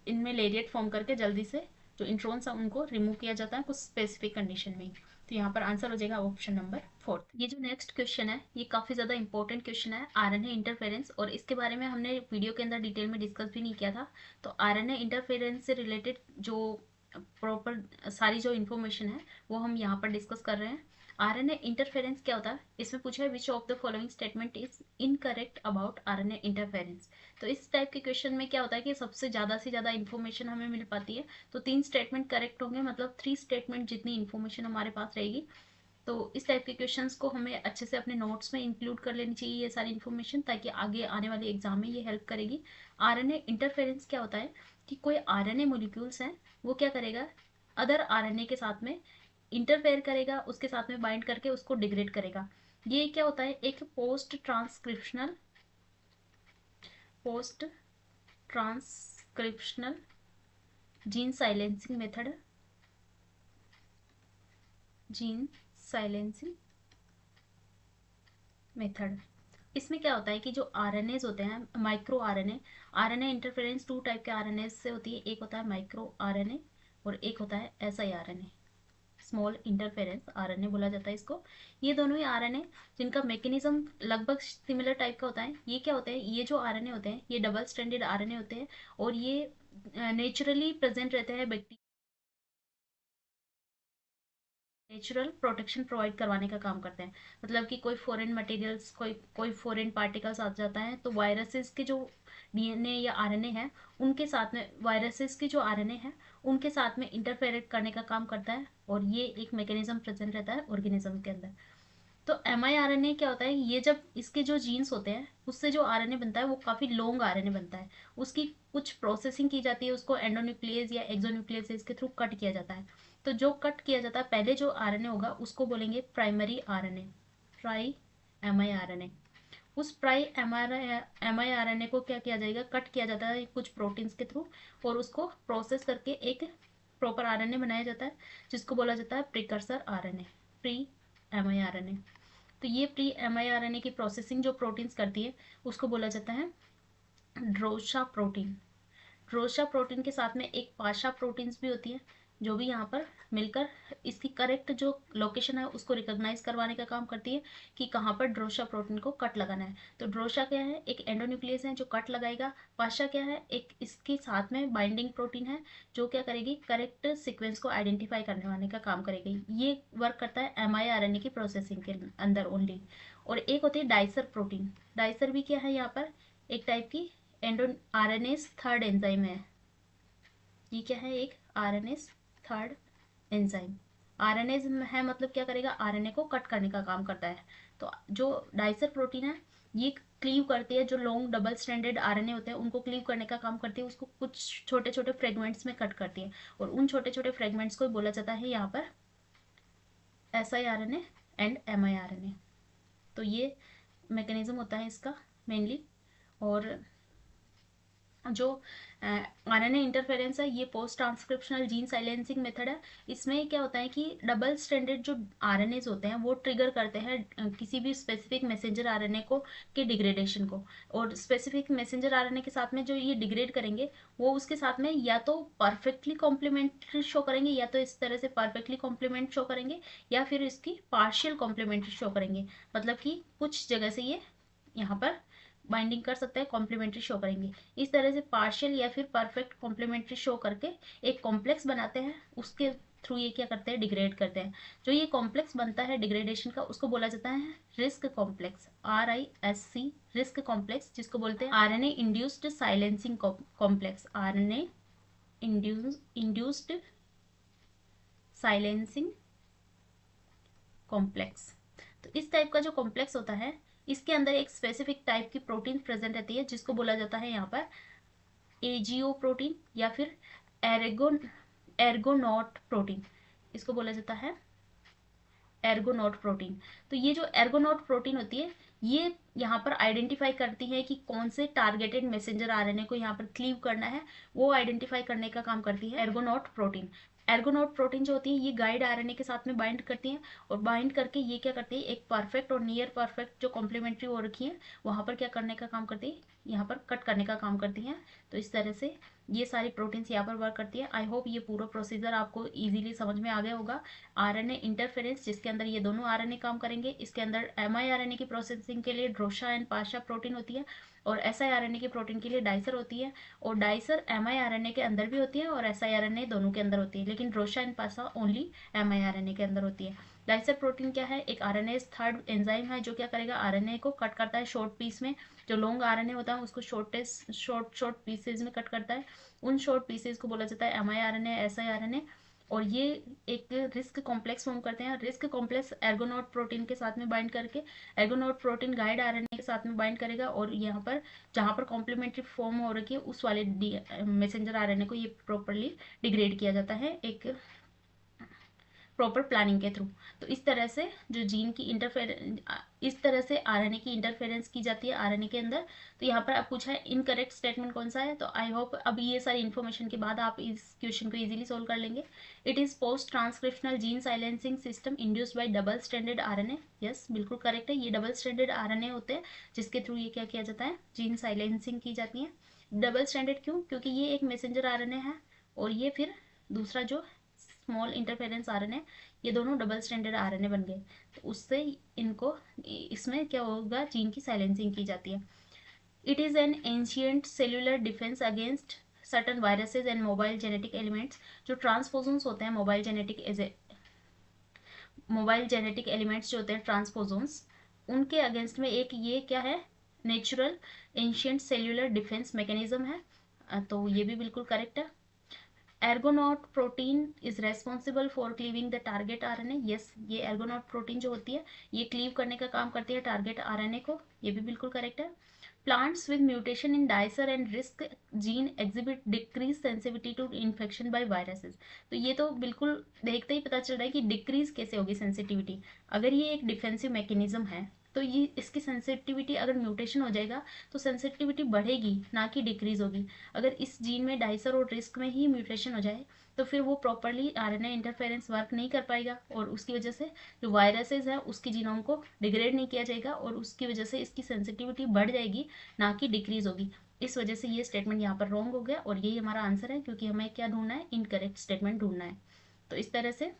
इनमें लेरिएट फॉर्म करके जल्दी से जो इंट्रॉन्स है उनको रिमूव किया जाता है कुछ स्पेसिफिक कंडीशन में। तो यहाँ पर आंसर हो जाएगा ऑप्शन नंबर 4। ये जो नेक्स्ट क्वेश्चन है ये काफ़ी ज़्यादा इंपॉर्टेंट क्वेश्चन है, आरएनए इंटरफेरेंस, और इसके बारे में हमने वीडियो के अंदर डिटेल में डिस्कस भी नहीं किया था। तो आरएनए इंटरफेरेंस से रिलेटेड जो प्रॉपर सारी जो इन्फॉर्मेशन है वो हम यहाँ पर डिस्कस कर रहे हैं। आरएनए इंटरफेरेंस क्या होता है, इसमें पूछा है विच of the following statement is incorrect about RNA interference. तो इस टाइप के क्वेश्चन में क्या होता है कि सबसे ज़्यादा से ज़्यादा इन्फॉर्मेशन हमें मिल पाती है, तो 3 स्टेटमेंट करेक्ट होंगे, मतलब 3 स्टेटमेंट जितनी इन्फॉर्मेशन हमारे पास रहेगी। तो इस टाइप के क्वेश्चंस को हमें अच्छे से अपने नोट्स में इंक्लूड कर लेनी चाहिए ये सारी इन्फॉर्मेशन, ताकि आगे आने वाले एग्जाम में ये हेल्प करेगी। आरएनए इंटरफेरेंस क्या होता है कि कोई आरएनए मॉलिक्यूल्स हैं वो क्या करेगा, अदर आरएनए के साथ में इंटरफेयर करेगा, उसके साथ में बाइंड करके उसको डिग्रेड करेगा। ये क्या होता है, एक post transcriptional gene silencing method, gene silencing method. इसमें क्या होता है कि जो आरएनएज होते हैं micro RNA, RNA interference 2 type के आरएनए से होती है, एक होता है माइक्रो आरएनए और एक होता है SI RNA, small interference RNA बोला जाता है इसको। ये दोनों ही आरएनए जिनका मैकेनिज्म लगभग सिमिलर टाइप का होता है। ये क्या होते हैं, ये जो आरएनए होते हैं ये डबल स्ट्रैंडेड आरएनए होते हैं, और ये नेचुरली प्रेजेंट रहते हैं बैक्टीरिया, नेचुरल प्रोटेक्शन प्रोवाइड करवाने का काम करते हैं। मतलब कि कोई फॉरेन मटेरियल्स, कोई फॉरेन पार्टिकल्स आ जाता है तो वायरसेस के जो डीएनए या आरएनए है उनके साथ में, वायरसेस के जो आरएनए है उनके साथ में इंटरफेयर करने का काम करता है, और ये एक मैकेनिज्म प्रेजेंट रहता है ऑर्गेनिज्म के अंदर। तो mRNA क्या होता है, ये जब इसके जो जीन्स होते हैं उससे जो आरएनए बनता है वो काफ़ी लॉन्ग आरएनए बनता है, उसकी कुछ प्रोसेसिंग की जाती है, उसको एंडोन्यूक्लियस या एक्सोन्यूक्लियस के थ्रू कट किया जाता है। तो जो कट किया जाता है पहले जो आरएनए होगा उसको बोलेंगे प्राइमरी आरएनए, प्राई mRNA। उस प्राई mRNA को क्या किया जाएगा, कट किया जाता है कुछ प्रोटीन्स के थ्रू, और उसको प्रोसेस करके एक प्रॉपर आरएनए बनाया जाता है जिसको बोला जाता है प्रिकर्सर आरएनए, प्री mRNA। तो ये प्री mRNA की प्रोसेसिंग जो प्रोटीन्स करती है उसको बोला जाता है ड्रोशा प्रोटीन। ड्रोशा प्रोटीन के साथ में एक पाशा प्रोटीन्स भी होती है जो भी यहाँ पर मिलकर इसकी करेक्ट जो लोकेशन है उसको रिकॉग्नाइज करवाने का काम करती है कि कहाँ पर ड्रोशा प्रोटीन को कट लगाना है। तो ड्रोशा क्या है, एक एंडोन्यूक्लियस है जो कट लगाएगा। पाशा क्या है, एक इसके साथ में बाइंडिंग प्रोटीन है जो क्या करेगी, करेक्ट सीक्वेंस को आइडेंटिफाई करने वाले का काम करेगी। ये वर्क करता है mRNA की प्रोसेसिंग के अंदर ओनली। और एक होती है डाइसर प्रोटीन। डाइसर भी क्या है यहाँ पर, एक टाइप की आरएनएस थर्ड एंजाइम है। ये क्या है, एक आरएनएस थर्ड एंजाइम। आरएनएस है मतलब क्या करेगा, आरएनए को कट करने का काम करता है। तो जो डाइसर प्रोटीन है ये क्लीव करती है, जो लॉन्ग डबल स्ट्रैंडेड आरएनए होते हैं उनको क्लीव करने का काम करती है, उसको कुछ छोटे छोटे फ्रेगमेंट्स में कट करती है, और उन छोटे छोटे फ्रेगमेंट्स को बोला जाता है यहाँ पर siRNA एंड mRNA। तो ये मैकेनिज्म होता है इसका मेनली। और जो आरएनए इंटरफेरेंस है ये post transcriptional gene silencing method है। इसमें क्या होता है कि डबल स्ट्रैंडेड जो आरएनएस होते हैं वो ट्रिगर करते हैं किसी भी स्पेसिफिक मैसेंजर आरएनए को के डिग्रेडेशन को, और स्पेसिफिक मैसेंजर आरएनए के साथ में जो ये डिग्रेड करेंगे वो उसके साथ में या तो परफेक्टली कॉम्प्लीमेंट्री शो करेंगे, या तो इस तरह से परफेक्टली कॉम्प्लीमेंट शो करेंगे, या फिर इसकी पार्शियल कॉम्प्लीमेंट्री शो करेंगे। मतलब कि कुछ जगह से ये यहाँ पर बाइंडिंग कर सकते हैं, कॉम्प्लीमेंट्री शो करेंगे। इस तरह से पार्शियल या फिर परफेक्ट कॉम्प्लीमेंट्री शो करके एक कॉम्प्लेक्स बनाते हैं, उसके थ्रू ये क्या करते हैं, डिग्रेड करते हैं। जो ये कॉम्प्लेक्स बनता है डिग्रेडेशन का, उसको बोला जाता है risk complex, RISC, risk complex, जिसको बोलते हैं RNA induced silencing complex, RNA induced silencing complex. तो इस टाइप का जो कॉम्प्लेक्स होता है, इसके अंदर एक स्पेसिफिक टाइप की प्रोटीन प्रेजेंट रहती है, जिसको बोला जाता है यहाँ पर AGO प्रोटीन या फिर एर्गोनॉट प्रोटीन, इसको बोला जाता है एर्गोनॉट प्रोटीन। तो ये जो एर्गोनॉट प्रोटीन होती है, ये यहाँ पर आइडेंटिफाई करती है कि कौन से टारगेटेड मैसेंजर RNA को यहाँ पर क्लीव करना है, वो आइडेंटिफाई करने का काम करती है एर्गोनॉट प्रोटीन। एर्गोनॉट प्रोटीन जो होती है, ये गाइड RNA के साथ में बाइंड करती है, और बाइंड करके ये क्या करती है, एक परफेक्ट और नियर परफेक्ट जो कॉम्प्लीमेंट्री हो रखी है, वहाँ पर क्या करने का काम करती है, यहाँ पर कट करने का काम करती है। तो इस तरह से ये सारी प्रोटीन्स यहाँ पर वर्क करती है। आई होप ये पूरा प्रोसीजर आपको इजीली समझ में आ गया होगा। RNA इंटरफेरेंस, जिसके अंदर ये दोनों RNA काम करेंगे, इसके अंदर mRNA की प्रोसेसिंग के लिए ड्रोशा एंड पाशा प्रोटीन होती है, और siRNA की प्रोटीन के लिए डाइसर होती है, और डाइसर mRNA के अंदर भी होती है और siRNA दोनों के अंदर होती है, लेकिन ड्रोशा एंड पाशा ओनली mRNA के अंदर होती है। डाइसर प्रोटीन क्या है, एक RNase थर्ड एंजाइम है, जो क्या करेगा, RNA को कट करता है शॉर्ट पीस में। जो लॉन्ग RNA होता है उसको शॉर्ट पीसेज में कट करता है, उन शॉर्ट पीसेज को बोला जाता है mRNA, siRNA। और ये एक रिस्क कॉम्प्लेक्स फॉर्म करते हैं। रिस्क कॉम्प्लेक्स एर्गोनॉट प्रोटीन के साथ में बाइंड करके, एर्गोनॉट प्रोटीन गाइड RNA के साथ में बाइंड करेगा, और यहाँ पर जहाँ पर कॉम्प्लीमेंट्री फॉर्म हो रखी है, उस वाले मैसेंजर RNA को ये प्रॉपरली डिग्रेड किया जाता है एक प्रॉपर प्लानिंग के थ्रू। तो इस तरह से जो जीन की इस तरह से RNA की इंटरफेरेंस की जाती है RNA के अंदर। तो यहाँ पर आप पूछा है इनकरेक्ट स्टेटमेंट कौन सा है, तो आई होप अब ये सारी इन्फॉर्मेशन के बाद आप इस क्वेश्चन को इजीली सोल्व कर लेंगे। It is post transcriptional gene silencing system induced by double stranded RNA। Yes, बिल्कुल करेक्ट है, ये डबल स्ट्रैंडेड RNA होते हैं, जिसके थ्रू ये क्या किया जाता है, जीन साइलेंसिंग की जाती है। डबल स्ट्रैंडेड क्यों, क्योंकि ये एक मैसेंजर RNA है, और ये फिर दूसरा जो स्मॉल इंटरफेरेंस RNA, ये दोनों डबल स्ट्रैंडेड RNA बन गए। तो उससे इनको, इसमें क्या होगा, जीन की साइलेंसिंग की जाती है। It is an ancient cellular defence against certain viruses and mobile genetic elements. जो ट्रांसपोजोन्स होते हैं, मोबाइल जेनेटिक एलिमेंट्स जो होते हैं ट्रांसपोजोन्स, उनके अगेंस्ट में एक ये क्या है, natural ancient cellular defence mechanism है। तो ये भी बिल्कुल करेक्ट है। Argonaute protein is responsible for cleaving the target RNA। Yes, ये एर्गोनॉट प्रोटीन जो होती है, ये क्लीव करने का काम करती है टारगेट RNA को, ये भी बिल्कुल करेक्ट है। Plants with mutation in dicer and RISC gene exhibit decrease sensitivity to infection by viruses. तो ये तो बिल्कुल देखते ही पता चल रहा है कि डिक्रीज कैसे होगी सेंसिटिविटी। अगर ये एक डिफेंसिव मैकेनिज्म है, तो ये इसकी सेंसिटिविटी अगर म्यूटेशन हो जाएगा तो सेंसिटिविटी बढ़ेगी, ना कि डिक्रीज होगी। अगर इस जीन में डाइसर और रिस्क में ही म्यूटेशन हो जाए, तो फिर वो प्रॉपरली RNA इंटरफेरेंस वर्क नहीं कर पाएगा, और उसकी वजह से जो वायरसेस है उसकी जीनोम को डिग्रेड नहीं किया जाएगा, और उसकी वजह से इसकी सेंसिटिविटी बढ़ जाएगी, ना कि डिक्रीज होगी। इस वजह से ये स्टेटमेंट यहाँ पर रॉन्ग हो गया, और यही हमारा आंसर है, क्योंकि हमें क्या ढूंढना है, इनकरेक्ट स्टेटमेंट ढूंढना है। तो इस तरह से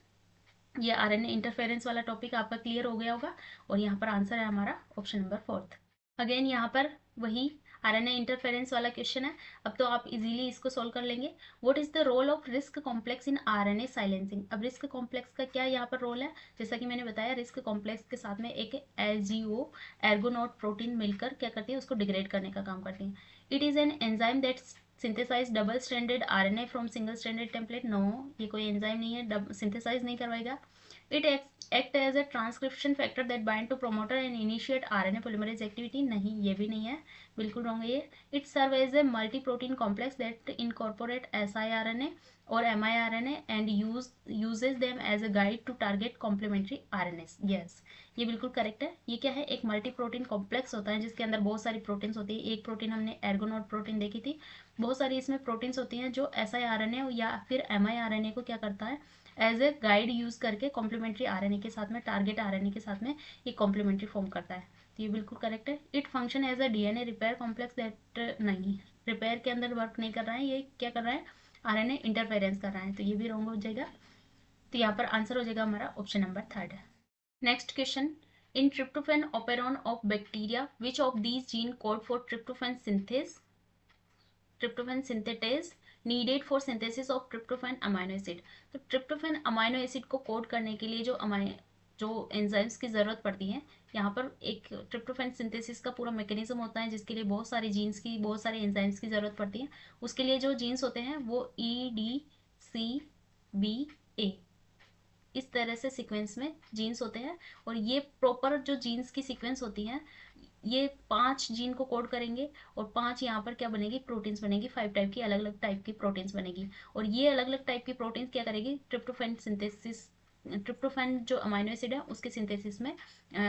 ये RNA इंटरफेरेंस वाला टॉपिक आपका क्लियर हो गया होगा, और यहाँ पर आंसर है हमारा ऑप्शन नंबर 4। अगेन यहाँ पर वही RNA इंटरफेरेंस वाला क्वेश्चन है। अब तो आप इजीली इसको सोल्व कर लेंगे। What is the role of RISC complex in RNA silencing. अब रिस्क कॉम्प्लेक्स का क्या यहाँ पर रोल है, जैसा कि मैंने बताया, रिस्क कॉम्प्लेक्स के साथ में एक AGO एर्गोनॉट प्रोटीन मिलकर क्या करती है, उसको डिग्रेड करने का काम करती है। It is an enzyme that synthesize double stranded RNA from single stranded template. No, ये कोई एंजाइम नहीं है, सिंथेसाइज नहीं करवाएगा। It act as a transcription factor that bind to promoter and initiate RNA polymerase activity. नहीं, ये भी नहीं है, बिल्कुल रॉन्ग है ये। It serve as a multi protein complex that incorporate siRNA और miRNA and uses them as a guide to target complementary RNAs। Yes, ये बिल्कुल करेक्ट है। ये क्या है, एक मल्टी प्रोटीन कॉम्प्लेक्स होता है, जिसके अंदर बहुत सारी प्रोटीन्स होती है। एक प्रोटीन हमने एर्गोनॉट प्रोटीन देखी थी, बहुत सारी इसमें प्रोटीन्स होती हैं, जो siRNA या फिर miRNA को क्या करता है, एज ए गाइड यूज करके कॉम्प्लीमेंट्री RNA के साथ में, टारगेट RNA के साथ में ये कॉम्प्लीमेंट्री फॉर्म करता है। तो ये बिल्कुल करेक्ट है। It function as a DNA repair complex that, नहीं, रिपेयर के अंदर वर्क नहीं कर रहा है, ये क्या कर रहा है, RNA इंटरफेरेंस कर रहा है, तो ये भी रॉन्ग हो जाएगा। तो यहाँ पर आंसर हो जाएगा हमारा option number 3। Next question, in tryptophan operon of bacteria which of these gene code for tryptophan synthase, tryptophan synthetase needed for synthesis of tryptophan amino acid. तो ट्रिप्टोफैन अमाइनो एसिड को कोड करने के लिए जो enzymes की ज़रूरत पड़ती है, यहाँ पर एक ट्रिप्टोफैन सिंथेसिस का पूरा मैकेनिज्म होता है, जिसके लिए बहुत सारे जीन्स की, बहुत सारे एंजाइम्स की ज़रूरत पड़ती है। उसके लिए जो जीन्स होते हैं वो EDCBA, इस तरह से सीक्वेंस में जीन्स होते हैं। और ये प्रॉपर जो जीन्स की सीक्वेंस होती है, ये 5 जीन को कोड करेंगे और 5 यहाँ पर क्या बनेगी, प्रोटीन्स बनेगी। 5 टाइप की, अलग अलग टाइप की प्रोटीन्स बनेगी। और ये अलग अलग टाइप की प्रोटीन्स क्या करेगी, ट्रिप्टोफैन सिंथेसिस, ट्रिप्टोफैन जो अमाइनो एसिड है उसके सिंथेसिस में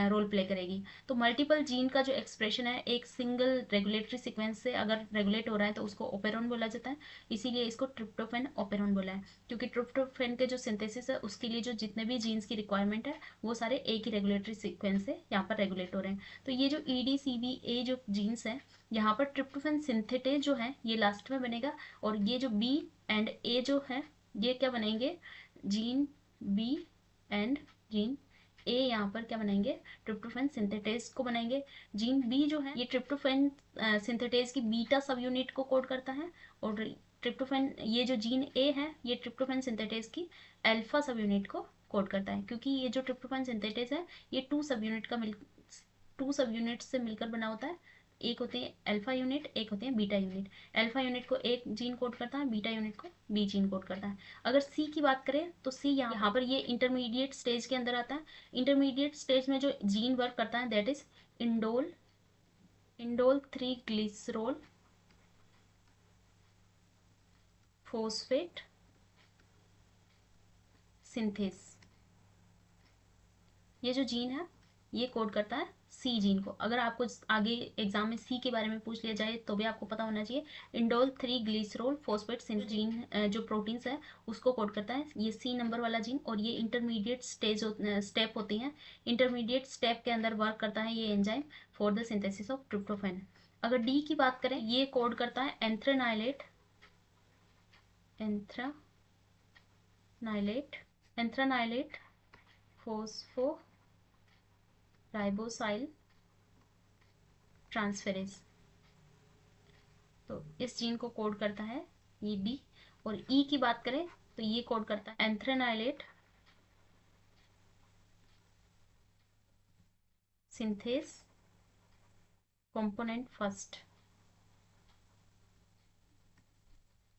रोल प्ले करेगी। तो मल्टीपल जीन का जो एक्सप्रेशन है एक सिंगल रेगुलेटरी सीक्वेंस से अगर रेगुलेट हो रहा है तो उसको ओपेरॉन बोला जाता है। इसीलिए इसको ट्रिप्टोफैन ओपेरॉन बोला है, क्योंकि ट्रिप्टोफैन के जो सिंथेसिस है उसके लिए जो जितने भी जीन्स की रिक्वायरमेंट है वो सारे एक ही रेगुलेटरी सीक्वेंस से यहाँ पर रेगुलेट हो रहे हैं। तो ये जो EDCBA जो जीन्स है, यहाँ पर ट्रिप्टोफैन सिंथेटेज जो है ये लास्ट में बनेगा। और ये जो B एंड A जो है ये क्या बनेंगे, gene B and gene A यहाँ पर क्या बनाएंगे, ट्रिप्टोफैन सिंथेटेज को बनाएंगे। जीन B जो है ये ट्रिप्टोफैन सिंथेटेज की बीटा सब यूनिट को कोड करता है। और ट्रिप्टोफैन, ये जो जीन A है ये ट्रिप्टोफैन सिंथेटेज की अल्फा सब यूनिट को कोड करता है, क्योंकि ये जो ट्रिप्टोफैन सिंथेटेज है ये 2 सब यूनिट से मिलकर बना होता है। एक होते हैं अल्फा यूनिट, एक होते हैं बीटा यूनिट। अल्फा यूनिट को एक जीन कोड करता है, बीटा यूनिट को बी जीन कोड करता है। अगर सी की बात करें तो सी यहाँ पर ये इंटरमीडिएट स्टेज के अंदर आता है। इंटरमीडिएट स्टेज में जो जीन वर्क करता है that is indole 3 glycerol phosphate synthase. ये जो जीन है ये कोड करता है सी जीन को। अगर आपको आगे एग्जाम में सी के बारे में पूछ लिया जाए तो भी आपको पता होना चाहिए। इंडोल 3 ग्लिसरॉल फॉस्फेट जीन जो प्रोटीन्स है उसको कोड करता है ये सी नंबर वाला जीन। और ये इंटरमीडिएट स्टेप होती हैं। इंटरमीडिएट स्टेप के अंदर वर्क करता है ये enzyme for the synthesis of tryptophan. अगर डी की बात करें, ये कोड करता है एंथ्रेनाइलेट फॉस्फो राइबोसाइल ट्रांसफेरेज। तो इस जीन को कोड करता है ये डी। और ई की बात करें तो ये कोड करता है एंथ्रेनाइलेट सिंथेस कंपोनेंट फर्स्ट।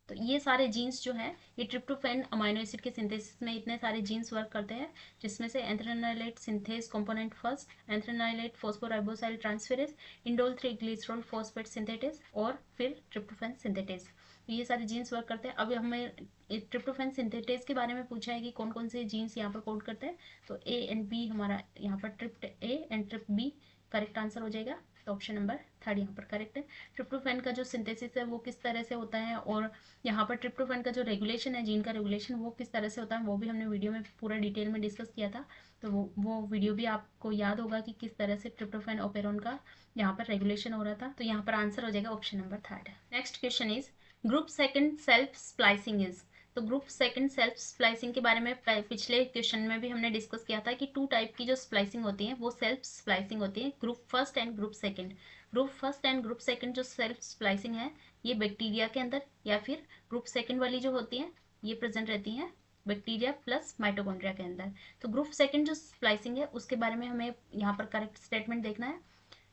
तो ये सारे जीन्स जो हैं ये ट्रिप्टोफैन अमाइनो एसिड के सिंथेसिस में इतने सारे जीन्स वर्क करते हैं, जिसमें से anthranilate synthase component first, anthranilate phosphoribosyl transferase, indole 3 glycerol phosphate synthetase और फिर ट्रिप्टोफैन सिंथेटेज। तो ये सारे जीन्स वर्क करते हैं। अब हमें ट्रिप्टोफैन सिंथेटेज के बारे में पूछा है कि कौन कौन से जीन्स यहाँ पर कोड करते हैं। तो ए एंड बी हमारा यहाँ पर trp A and trp B correct answer हो जाएगा। तो ऑप्शन नंबर 3 यहाँ पर करेक्ट है। ट्रिप्टोफैन का जो सिंथेसिस है वो किस तरह से होता है, और यहाँ पर ट्रिप्टोफैन का जो रेगुलेशन है, जीन का रेगुलेशन, वो किस तरह से होता है, वो भी हमने वीडियो में पूरा डिटेल में डिस्कस किया था। तो वो वीडियो भी आपको याद होगा कि किस तरह से ट्रिप्टोफैन ओपेरॉन का यहाँ पर रेगुलेशन हो रहा था। तो यहाँ पर आंसर हो जाएगा option number 3। Next question is group second self splicing is. तो ग्रुप सेकंड सेल्फ स्प्लाइसिंग के बारे में पिछले क्वेश्चन में भी हमने डिस्कस किया था कि 2 टाइप की जो स्प्लाइसिंग होती है वो सेल्फ स्प्लाइसिंग होती है, group first and group second. Group first and group second जो सेल्फ स्प्लाइसिंग है ये बैक्टीरिया के अंदर, या फिर ग्रुप सेकंड वाली जो होती है ये प्रेजेंट रहती हैं बैक्टीरिया प्लस माइटोकॉन्ड्रिया के अंदर। तो ग्रुप सेकंड जो स्प्लाइसिंग है उसके बारे में हमें यहाँ पर करेक्ट स्टेटमेंट देखना है।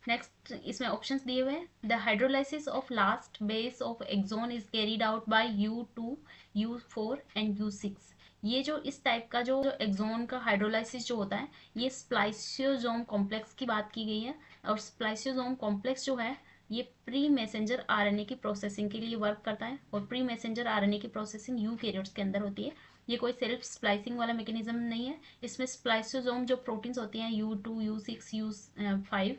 नेक्स्ट इसमें ऑप्शंस दिए हुए हैं। The hydrolysis of last base of exon is carried out by U2, U4 and U6। ये जो इस टाइप का जो एक्सोन का हाइड्रोलाइसिस जो होता है ये स्प्लाइसियोसोम कॉम्प्लेक्स की बात की गई है। और स्प्लाइसियोसोम कॉम्प्लेक्स जो है ये प्री मैसेंजर आरएनए की प्रोसेसिंग के लिए वर्क करता है। और प्री मैसेंजर आरएनए की प्रोसेसिंग यूकैरियोट्स के अंदर होती है। ये कोई सेल्फ स्प्लाइसिंग वाला मैकेनिज्म नहीं है। इसमें स्प्लाइसियोसोम जो प्रोटीन्स होती हैं U2, U6, U5,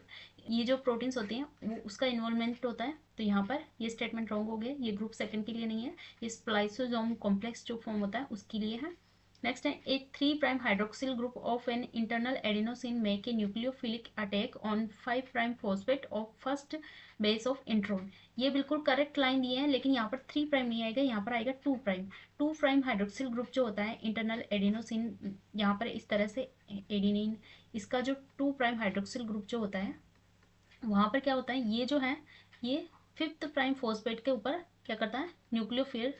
ये जो प्रोटीन्स होती हैं वो उसका इन्वॉल्वमेंट होता है। तो यहाँ पर ये स्टेटमेंट रॉन्ग हो गया, ये ग्रुप सेकंड के लिए नहीं है, ये स्प्लाइसोसोम कॉम्प्लेक्स जो फॉर्म होता है उसके लिए है। नेक्स्ट है एक 3' hydroxyl group of an internal adenosine make a nucleophilic attack on 5' phosphate of first base of intron. ये बिल्कुल करेक्ट लाइन दिए हैं, लेकिन यहाँ पर 3' नहीं आएगा, यहाँ पर आएगा 2' हाइड्रोक्सिल ग्रुप जो होता है इंटरनल एडिनोसिन, यहाँ पर इस तरह से एडिनिन, इसका जो 2' हाइड्रोक्सिल ग्रुप जो होता है वहाँ पर क्या होता है, ये जो है ये 5th प्राइम फॉस्फेट के ऊपर क्या करता है, न्यूक्लियोफिल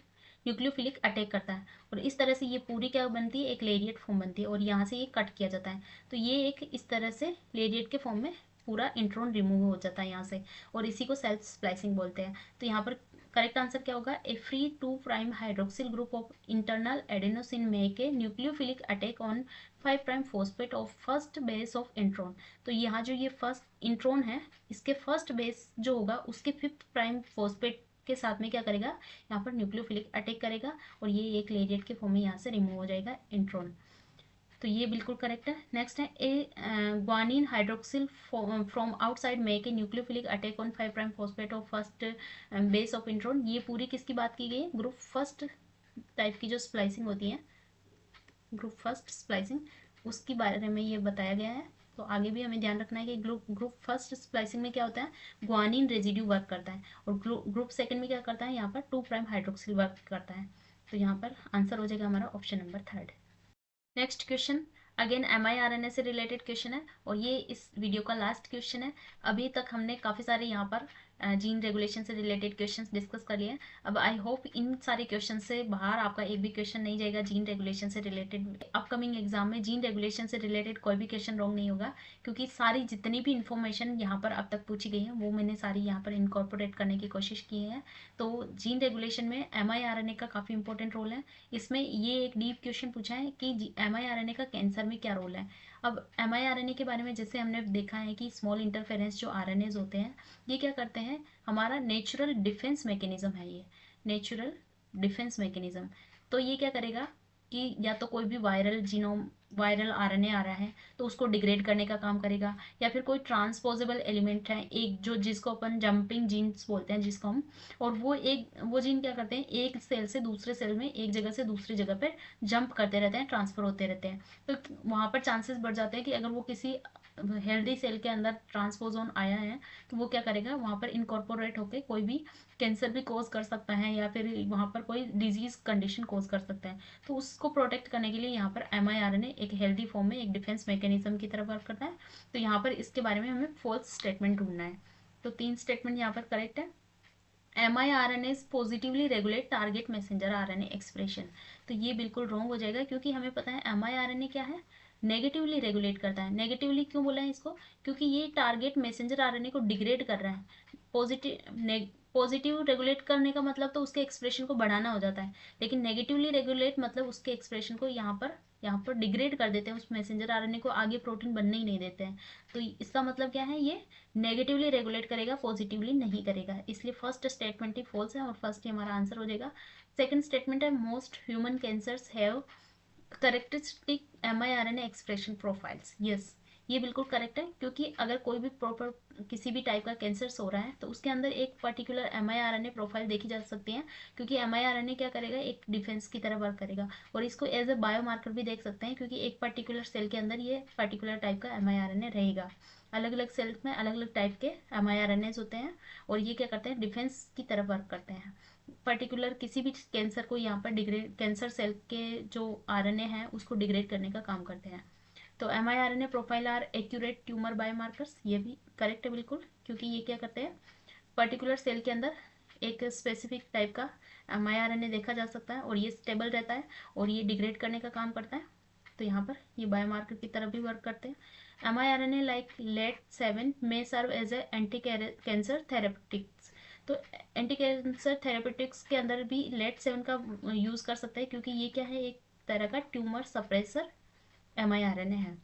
न्यूक्लियोफिलिक अटैक करता है, और इस तरह से ये पूरी क्या बनती है, एक लेरिएट फॉर्म बनती है, और यहाँ से ये कट किया जाता है। तो ये एक इस तरह से लेरिएट के फॉर्म में पूरा इंट्रॉन रिमूव हो जाता है यहाँ से, और इसी को सेल्फ स्प्लाइसिंग बोलते हैं। तो यहाँ पर करेक्ट आंसर क्या होगा, a free 2' hydroxyl group of internal adenosine make a nucleophilic attack on 5' phosphate of first base of intron. तो यहाँ जो ये फर्स्ट इंट्रॉन है, इसके फर्स्ट बेस जो होगा उसके 5' फॉस्फेट के साथ में क्या करेगा, यहाँ पर न्यूक्लियोफिलिक अटैक करेगा, और ये एक लेरिएट के फॉर्म में यहाँ से रिमूव हो जाएगा इंट्रॉन। तो ये बिल्कुल करेक्ट है। नेक्स्ट है a guanine hydroxyl from outside make a nucleophilic attack on 5' phosphate of first base of intron. ये पूरी किसकी बात की गई है, ग्रुप फर्स्ट टाइप की जो स्प्लाइसिंग होती है, ग्रुप फर्स्ट स्प्लाइसिंग, उसके बारे में ये बताया गया है। तो आगे भी हमें ध्यान रखना है कि ग्रुप फर्स्ट स्प्लाइसिंग में क्या होता है, ग्वानिन रेजिड्यू वर्क करता है, और ग्रुप सेकंड में क्या करता है, यहाँ पर 2' हाइड्रोक्सिल वर्क करता है। तो यहाँ पर आंसर हो जाएगा हमारा option number 3। Next question again mRNA से रिलेटेड क्वेश्चन है, और ये इस वीडियो का लास्ट क्वेश्चन है। अभी तक हमने काफ़ी सारे यहाँ पर जीन रेगुलेशन से रिलेटेड क्वेश्चंस डिस्कस कर लिए हैं। अब आई होप इन सारे क्वेश्चन से बाहर आपका एक भी क्वेश्चन नहीं जाएगा जीन रेगुलेशन से रिलेटेड। अपकमिंग एग्जाम में जीन रेगुलेशन से रिलेटेड कोई भी क्वेश्चन रॉन्ग नहीं होगा, क्योंकि सारी जितनी भी इन्फॉर्मेशन यहाँ पर अब तक पूछी गई है वो मैंने सारी यहाँ पर इनकॉर्पोरेट करने की कोशिश की है। तो जीन रेगुलेशन में mRNA का काफ़ी इंपॉर्टेंट रोल है। इसमें ये एक डीप क्वेश्चन पूछा है कि mRNA का कैंसर में क्या रोल है। अब mRNA के बारे में जैसे हमने देखा है कि स्मॉल इंटरफेरेंस जो RNAs होते हैं, ये क्या करते हैं, हमारा नेचुरल डिफेंस मैकेनिज्म है, ये नेचुरल डिफेंस मैकेनिज्म। तो ये क्या करेगा कि या तो कोई भी वायरल RNA आ रहा है तो उसको डिग्रेड करने का काम करेगा, या फिर कोई ट्रांसपोजेबल एलिमेंट है एक जो जिसको अपन जंपिंग जीन्स बोलते हैं जिसको हम, और वो जीन क्या करते हैं, एक सेल से दूसरे सेल में, एक जगह से दूसरी जगह पर जंप करते रहते हैं, ट्रांसफर होते रहते हैं। तो वहाँ पर चांसेस बढ़ जाते हैं कि अगर वो किसी हेल्दी सेल के अंदर ट्रांसपोजोन आया है तो वो क्या करेगा, वहाँ पर इनकॉर्पोरेट होकर कोई भी कैंसर भी कोज कर सकता है, या फिर वहाँ पर कोई डिजीज कंडीशन कोज कर सकता है। तो उसको प्रोटेक्ट करने के लिए यहाँ पर mRNA एक हेल्दी फॉर्म में एक डिफेंस मैकेनिज्म की तरह वर्क करता है। तो यहाँ पर इसके बारे में हमें फॉल्स स्टेटमेंट ढूंढना है। तो 3 स्टेटमेंट यहाँ पर करेक्ट है। mRNAs positively regulate target messenger RNA expression. तो ये बिल्कुल रॉन्ग हो जाएगा, क्योंकि हमें पता है mRNA क्या है, नेगेटिवली रेगुलेट करता है। नेगेटिवली क्यों बोला है इसको, क्योंकि ये टारगेट मैसेंजर RNA को डिग्रेड कर रहा है। पॉजिटिव रेगुलेट करने का मतलब तो उसके एक्सप्रेशन को बढ़ाना हो जाता है, लेकिन नेगेटिवली रेगुलेट मतलब उसके एक्सप्रेशन को यहाँ पर डिग्रेड कर देते हैं, उस मैसेंजर RNA को आगे प्रोटीन बनने ही नहीं देते हैं। तो इसका मतलब क्या है, ये नेगेटिवली रेगुलेट करेगा, पॉजिटिवली नहीं करेगा, इसलिए फर्स्ट स्टेटमेंट ही फॉल्स है, और फर्स्ट ही हमारा आंसर हो जाएगा। सेकंड स्टेटमेंट है most human cancers have characteristic mRNA expression profiles. Yes, ये बिल्कुल करेक्ट है, क्योंकि अगर कोई भी प्रॉपर किसी भी टाइप का कैंसर हो रहा है तो उसके अंदर एक पर्टिकुलर mRNA प्रोफाइल देखी जा सकती है, क्योंकि mRNA क्या करेगा, एक डिफेंस की तरह वर्क करेगा, और इसको एज ए बायोमार्कर भी देख सकते हैं, क्योंकि एक पर्टिकुलर सेल के अंदर ये पर्टिकुलर टाइप का mRNA रहेगा। अलग अलग सेल्स में अलग अलग टाइप के mRNAs होते हैं, और ये क्या करते हैं, डिफेंस की तरह वर्क करते हैं। पर्टिकुलर किसी भी कैंसर को यहाँ पर डिग्रेड, कैंसर सेल के जो RNA हैं उसको डिग्रेड करने का काम करते हैं। तो mRNA profile are accurate tumour biomarkers, ये भी करेक्ट है बिल्कुल, क्योंकि ये क्या करते हैं, पर्टिकुलर सेल के अंदर एक स्पेसिफिक टाइप का mRNA देखा जा सकता है, और ये स्टेबल रहता है, और ये डिग्रेड करने का काम करता है। तो यहाँ पर ये बायोमार्कर की तरह भी वर्क करते हैं। mRNA लाइक LAT7 में serve as a anti cancer therapeutics. तो एंटी कैंसर थेरेपेटिक्स के अंदर भी LAT7 का यूज़ कर सकते हैं, क्योंकि ये क्या है, एक तरह का ट्यूमर सप्रेसर mRNA है।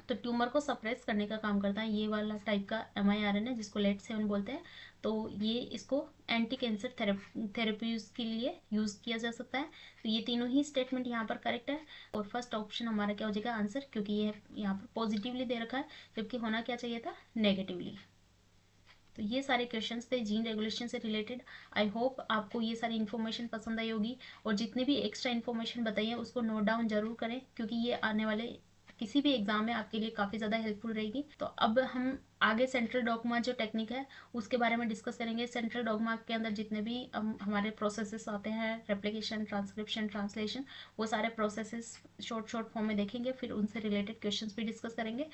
तो ट्यूमर को सप्रेस करने का काम करता है ये वाला टाइप का mRNA, जिसको LAT7 बोलते हैं। तो ये इसको एंटी कैंसर थेरेपीज के लिए यूज़ किया जा सकता है। तो ये तीनों ही स्टेटमेंट यहाँ पर करेक्ट है, और फर्स्ट ऑप्शन हमारा क्या हो जाएगा आंसर, क्योंकि ये यहाँ पर पॉजिटिवली दे रखा है, जबकि होना क्या चाहिए था, नेगेटिवली। तो ये सारे क्वेश्चंस थे जीन रेगुलेशन से रिलेटेड। आई होप आपको ये सारी इन्फॉर्मेशन पसंद आई होगी, और जितनी भी एक्स्ट्रा इन्फॉर्मेशन बताई है उसको नोट डाउन जरूर करें, क्योंकि ये आने वाले किसी भी एग्जाम में आपके लिए काफ़ी ज़्यादा हेल्पफुल रहेगी। तो अब हम आगे सेंट्रल डॉगमा जो टेक्निक है उसके बारे में डिस्कस करेंगे। सेंट्रल डॉगमा के अंदर जितने भी हमारे प्रोसेसेस आते हैं, रेप्लिकेशन, ट्रांसक्रिप्शन, ट्रांसलेशन, वो सारे प्रोसेसेस शॉर्ट फॉर्म में देखेंगे, फिर उनसे रिलेटेड क्वेश्चंस भी डिस्कस करेंगे,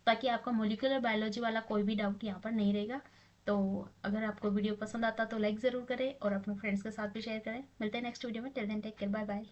ताकि आपका मोलिकुलर बायोलॉजी वाला कोई भी डाउट यहाँ पर नहीं रहेगा। तो अगर आपको वीडियो पसंद आता तो लाइक ज़रूर करें और अपने फ्रेंड्स के साथ भी शेयर करें। मिलते हैं नेक्स्ट वीडियो में। Till then take care, bye bye.